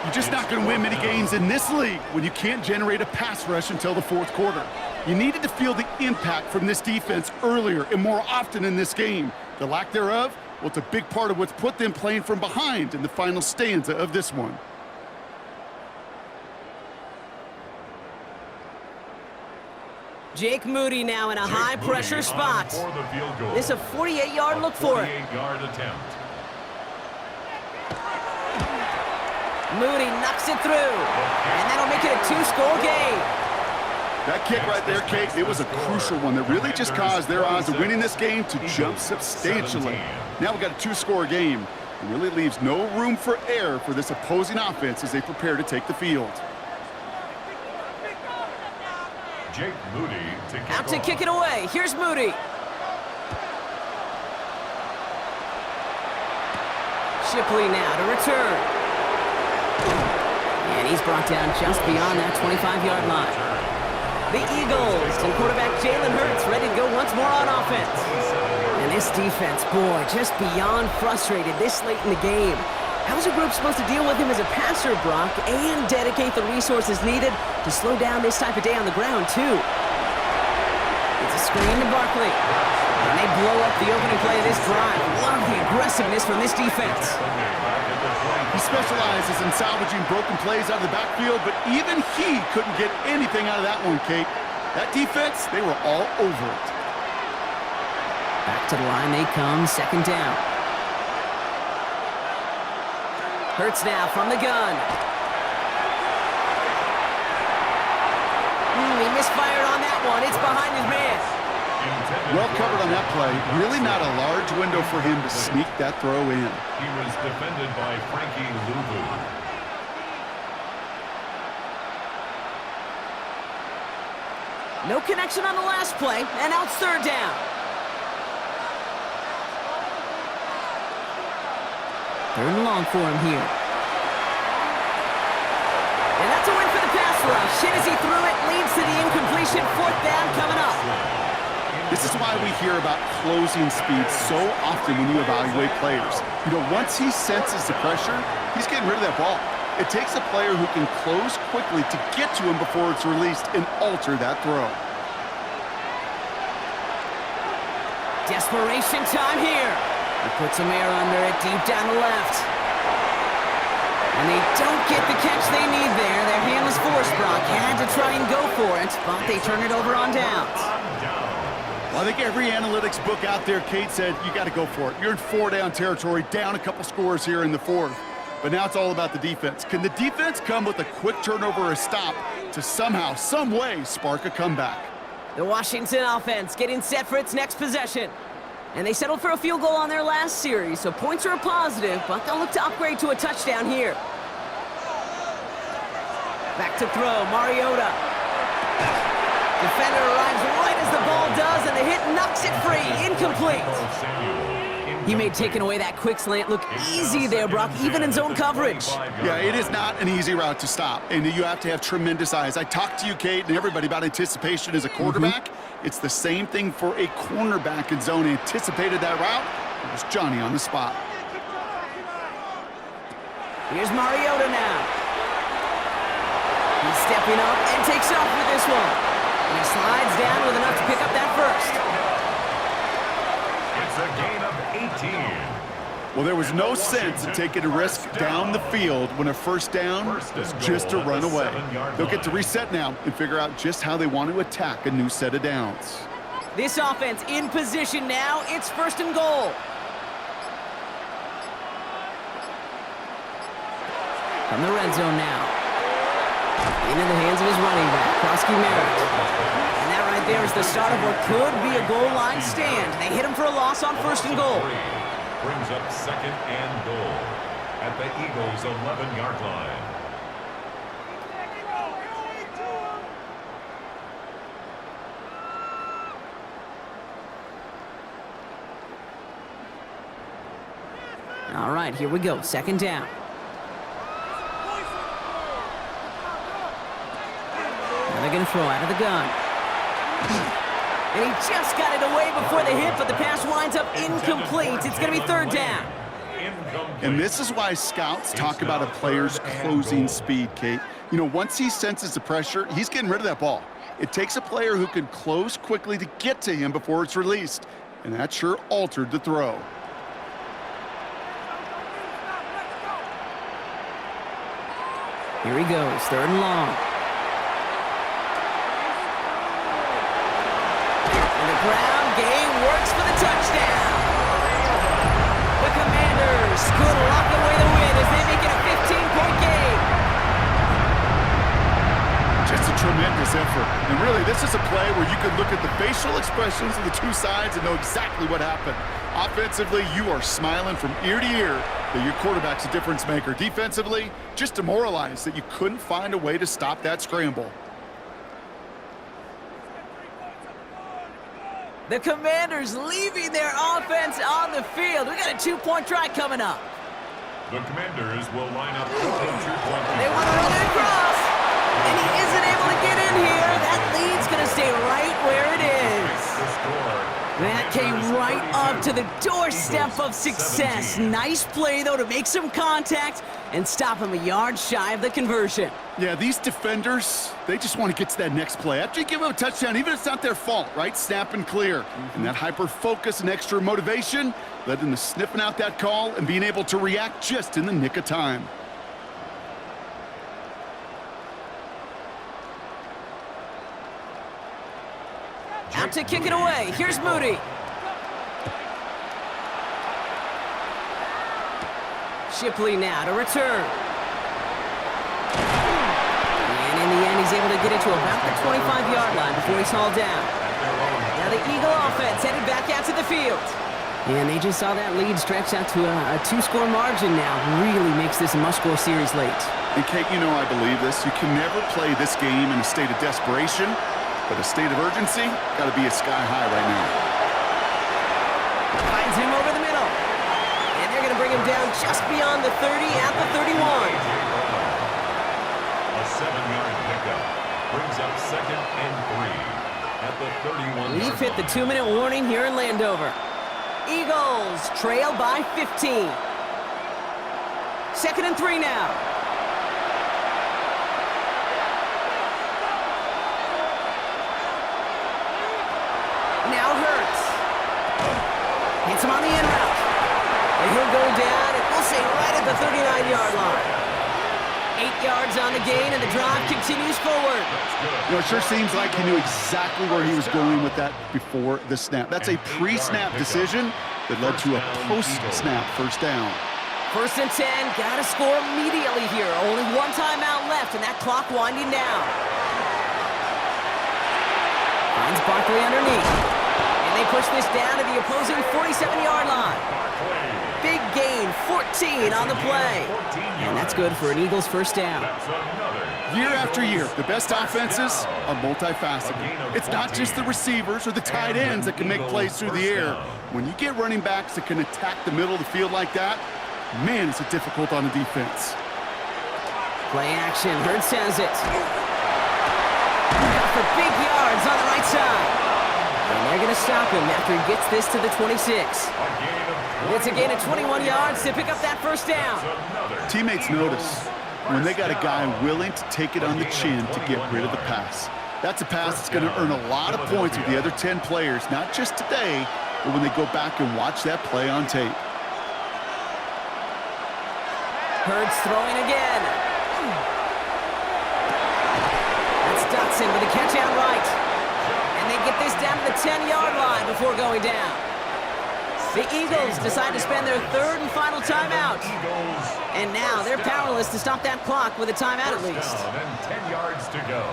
You're just not going to win many games in this league when you can't generate a pass rush until the 4th quarter. You needed to feel the impact from this defense earlier and more often in this game. The lack thereof, well, it's a big part of what's put them playing from behind in the final stanza of this one. Jake Moody now in a high-pressure spot. This is a 48-yard look for it. 48-yard attempt. Moody knocks it through, and that'll make it a 2-score game. That kick right there, Kate, it was a crucial one that really just caused their odds of winning this game to jump substantially. Now we've got a 2-score game. It really leaves no room for error for this opposing offense as they prepare to take the field. Jake Moody to kick Out to off. kick it away. Here's Moody. Shipley now to return. And he's brought down just beyond that 25-yard line. The Eagles and quarterback Jalen Hurts ready to go once more on offense. And this defense, boy, just beyond frustrated this late in the game. How's a group supposed to deal with him as a passer, Brock, and dedicate the resources needed to slow down this type of day on the ground, too? It's a screen to Barkley. And they blow up the opening play of this drive. Love the aggressiveness from this defense. He specializes in salvaging broken plays out of the backfield, but even he couldn't get anything out of that one, Kate. That defense, they were all over it. Back to the line they come, 2nd down. Hurts now from the gun. He misfired on that one. It's behind his man. Well covered on that play. Really not a large window for him to sneak that throw in. He was defended by Frankie Louvu. No connection on the last play, and now it's 3rd down. 3rd and long for him here. And that's a win for the pass rush. Hit as he threw it, leads to the incompletion. 4th down coming up. This is why we hear about closing speed so often when you evaluate players. You know, once he senses the pressure, he's getting rid of that ball. It takes a player who can close quickly to get to him before it's released and alter that throw. Desperation time here. He puts some air under it deep down the left. And they don't get the catch they need there. Their hand was forced, Brock. Had to try and go for it, but they turn it over on downs. Well, I think every analytics book out there, Kate, said you got to go for it. You're in 4-down territory, down a couple scores here in the 4th. But now it's all about the defense. Can the defense come with a quick turnover or a stop to somehow, some way, spark a comeback? The Washington offense getting set for its next possession. And they settled for a field goal on their last series, so points are a positive, but they'll look to upgrade to a touchdown here. back to throw. Mariota. Defender arrives right as the ball does, and the hit knocks it free. Incomplete. He made taking away that quick slant look easy there, Brock, even in zone coverage. Yeah, it is not an easy route to stop, and you have to have tremendous eyes. I talked to you, Kate, and everybody about anticipation as a quarterback. It's the same thing for a cornerback in zone. Anticipated that route. It was Johnny on the spot. Here's Mariota now. He's stepping up and takes off with this one. And he slides down with enough to pick up that first. It's a gain of 18. Well, there was no sense in taking a risk down the field when a first down was just to run away. They'll get to reset now and figure out just how they want to attack a new set of downs. This offense in position now. It's first and goal. From the red zone now. Into the hands of his running back, Krosky Merritt. And that right there is the start of what could be a goal line stand. They hit him for a loss on first and goal. Brings up second and goal at the Eagles' 11-yard line. All right, here we go. Second down. Now they're going to throw out of the gun. And he just got it away before the hit, but the pass winds up incomplete. It's going to be third down. And this is why scouts talk about a player's closing speed, Kate. You know, once he senses the pressure, he's getting rid of that ball. It takes a player who can close quickly to get to him before it's released. And that sure altered the throw. Here he goes, third and long. And the ground game works for the touchdown. The Commanders could lock away the win as they make it a 15-point game. Just a tremendous effort. And really, this is a play where you can look at the facial expressions of the two sides and know exactly what happened. Offensively, you are smiling from ear to ear that your quarterback's a difference maker. Defensively, just demoralized that you couldn't find a way to stop that scramble. The Commanders leaving their offense on the field. We got a two-point try coming up. The Commanders will line up with a two-point. They want to run it across. And he isn't able to get in here. That lead's going to stay right where it is. That came right up to the doorstep of success. Nice play, though, to make some contact and stop him a yard shy of the conversion. Yeah, these defenders, they just want to get to that next play. After you give them a touchdown, even if it's not their fault, right? Snap and clear. And that hyper-focus and extra motivation led them to sniffing out that call and being able to react just in the nick of time. Out to kick it away. Here's Moody. Shipley now to return. And in the end, he's able to get it to about the 25-yard line before he's hauled down. Now the Eagle offense headed back out to the field. And they just saw that lead stretch out to a two-score margin now. Really makes this a must-score series late. And Kate, you know I believe this. You can never play this game in a state of desperation, but a state of urgency got to be a sky high right now. Finds him over the middle. And they're going to bring him down just beyond the 30 at the 31. A 7-yard pickup brings up second and 3 at the 31. We've hit the 2-minute warning here in Landover. Eagles trail by 15. Second and 3 now. Now Hurts. Hits him on the in route. And he'll go down, and we'll say right at the 39-yard line. 8 yards on the gain, and the drive continues forward. You know, it sure seems like he knew exactly where he was going with that before the snap. That's a pre-snap decision that led to a post-snap first down. First and 10, gotta score immediately here. Only one timeout left, and that clock winding down. Finds Barkley underneath. And they push this down to the opposing 47-yard line. big gain, 14 on the play. And that's good for an Eagles first down. Year after year, the best offenses are multifaceted. It's not just the receivers or the tight ends that can make plays through the air. When you get running backs that can attack the middle of the field like that, man, is it difficult on the defense. Play action, Hurts has it. Got for big yards on the right side. And they're going to stop him after he gets this to the 26. It's a gain of 21 yards to pick up that first down. Teammates notice when they got a guy willing to take it on the chin to get rid of the pass. That's a pass that's going to earn a lot of points with the other 10 players, not just today, but when they go back and watch that play on tape. Hurts throwing again. That's Dotson with a catch out right. And they get this down to the 10-yard line before going down. The Eagles decide to spend their third and final timeout. And now they're powerless to stop that clock with a timeout at least. And 10 yards to go.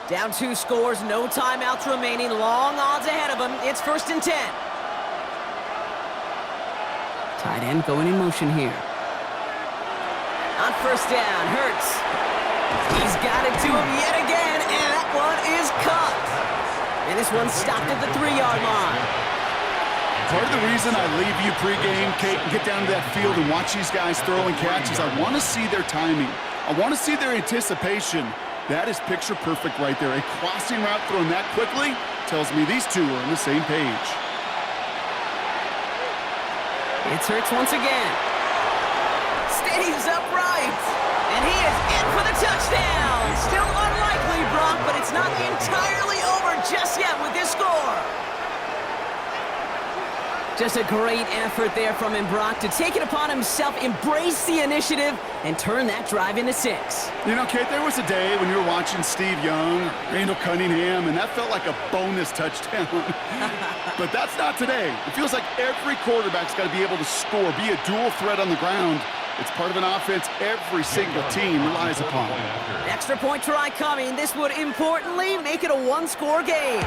Down 2 scores, no timeouts remaining, long odds ahead of them. It's 1st and 10. Tight end going in motion here. On first down, Hurts. He's got it to him yet again, and that one is caught. And this one's stopped at the 3-yard line. Part of the reason I leave you pregame, Kate, and get down to that field and watch these guys throw and catch is I want to see their timing. I want to see their anticipation. That is picture perfect right there. A crossing route thrown that quickly tells me these two are on the same page. It's Hurts once again. Stays upright. And he is in for the touchdown. Still unlikely, Brock, but it's not entirely over just yet with this score. Just a great effort there from him, Brock, to take it upon himself, embrace the initiative, and turn that drive into 6. You know, Kate, there was a day when you were watching Steve Young, Randall Cunningham, and that felt like a bonus touchdown. But that's not today. It feels like every quarterback's got to be able to score, be a dual threat on the ground. It's part of an offense every single team relies upon. Extra point try coming. This would importantly make it a 1-score game.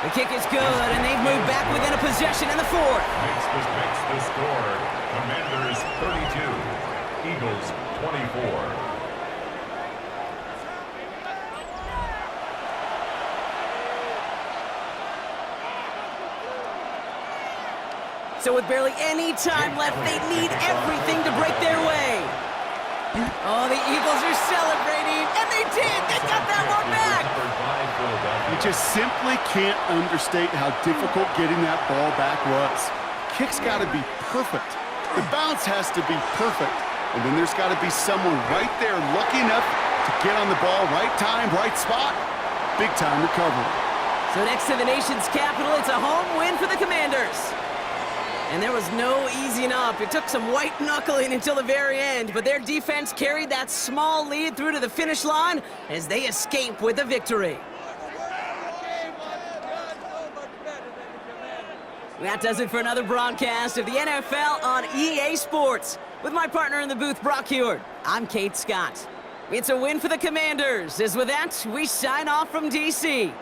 The kick is good, and they've moved back within a possession in the 4th. Makes the score. Commanders 32, Eagles 24. So with barely any time left, they need everything to break their way. Oh, the Eagles are celebrating, and they did! They got that one back! You just simply can't understate how difficult getting that ball back was. Kick's got to be perfect. The bounce has to be perfect. And then there's got to be someone right there lucky enough to get on the ball, right time, right spot. Big time recovery. So next to the nation's capital, it's a home win for the Commanders. And there was no easing up. It took some white knuckling until the very end, but their defense carried that small lead through to the finish line as they escape with the victory. That does it for another broadcast of the NFL on EA Sports. With my partner in the booth, Brock Hewitt, I'm Kate Scott. It's a win for the Commanders, as with that, we sign off from D.C.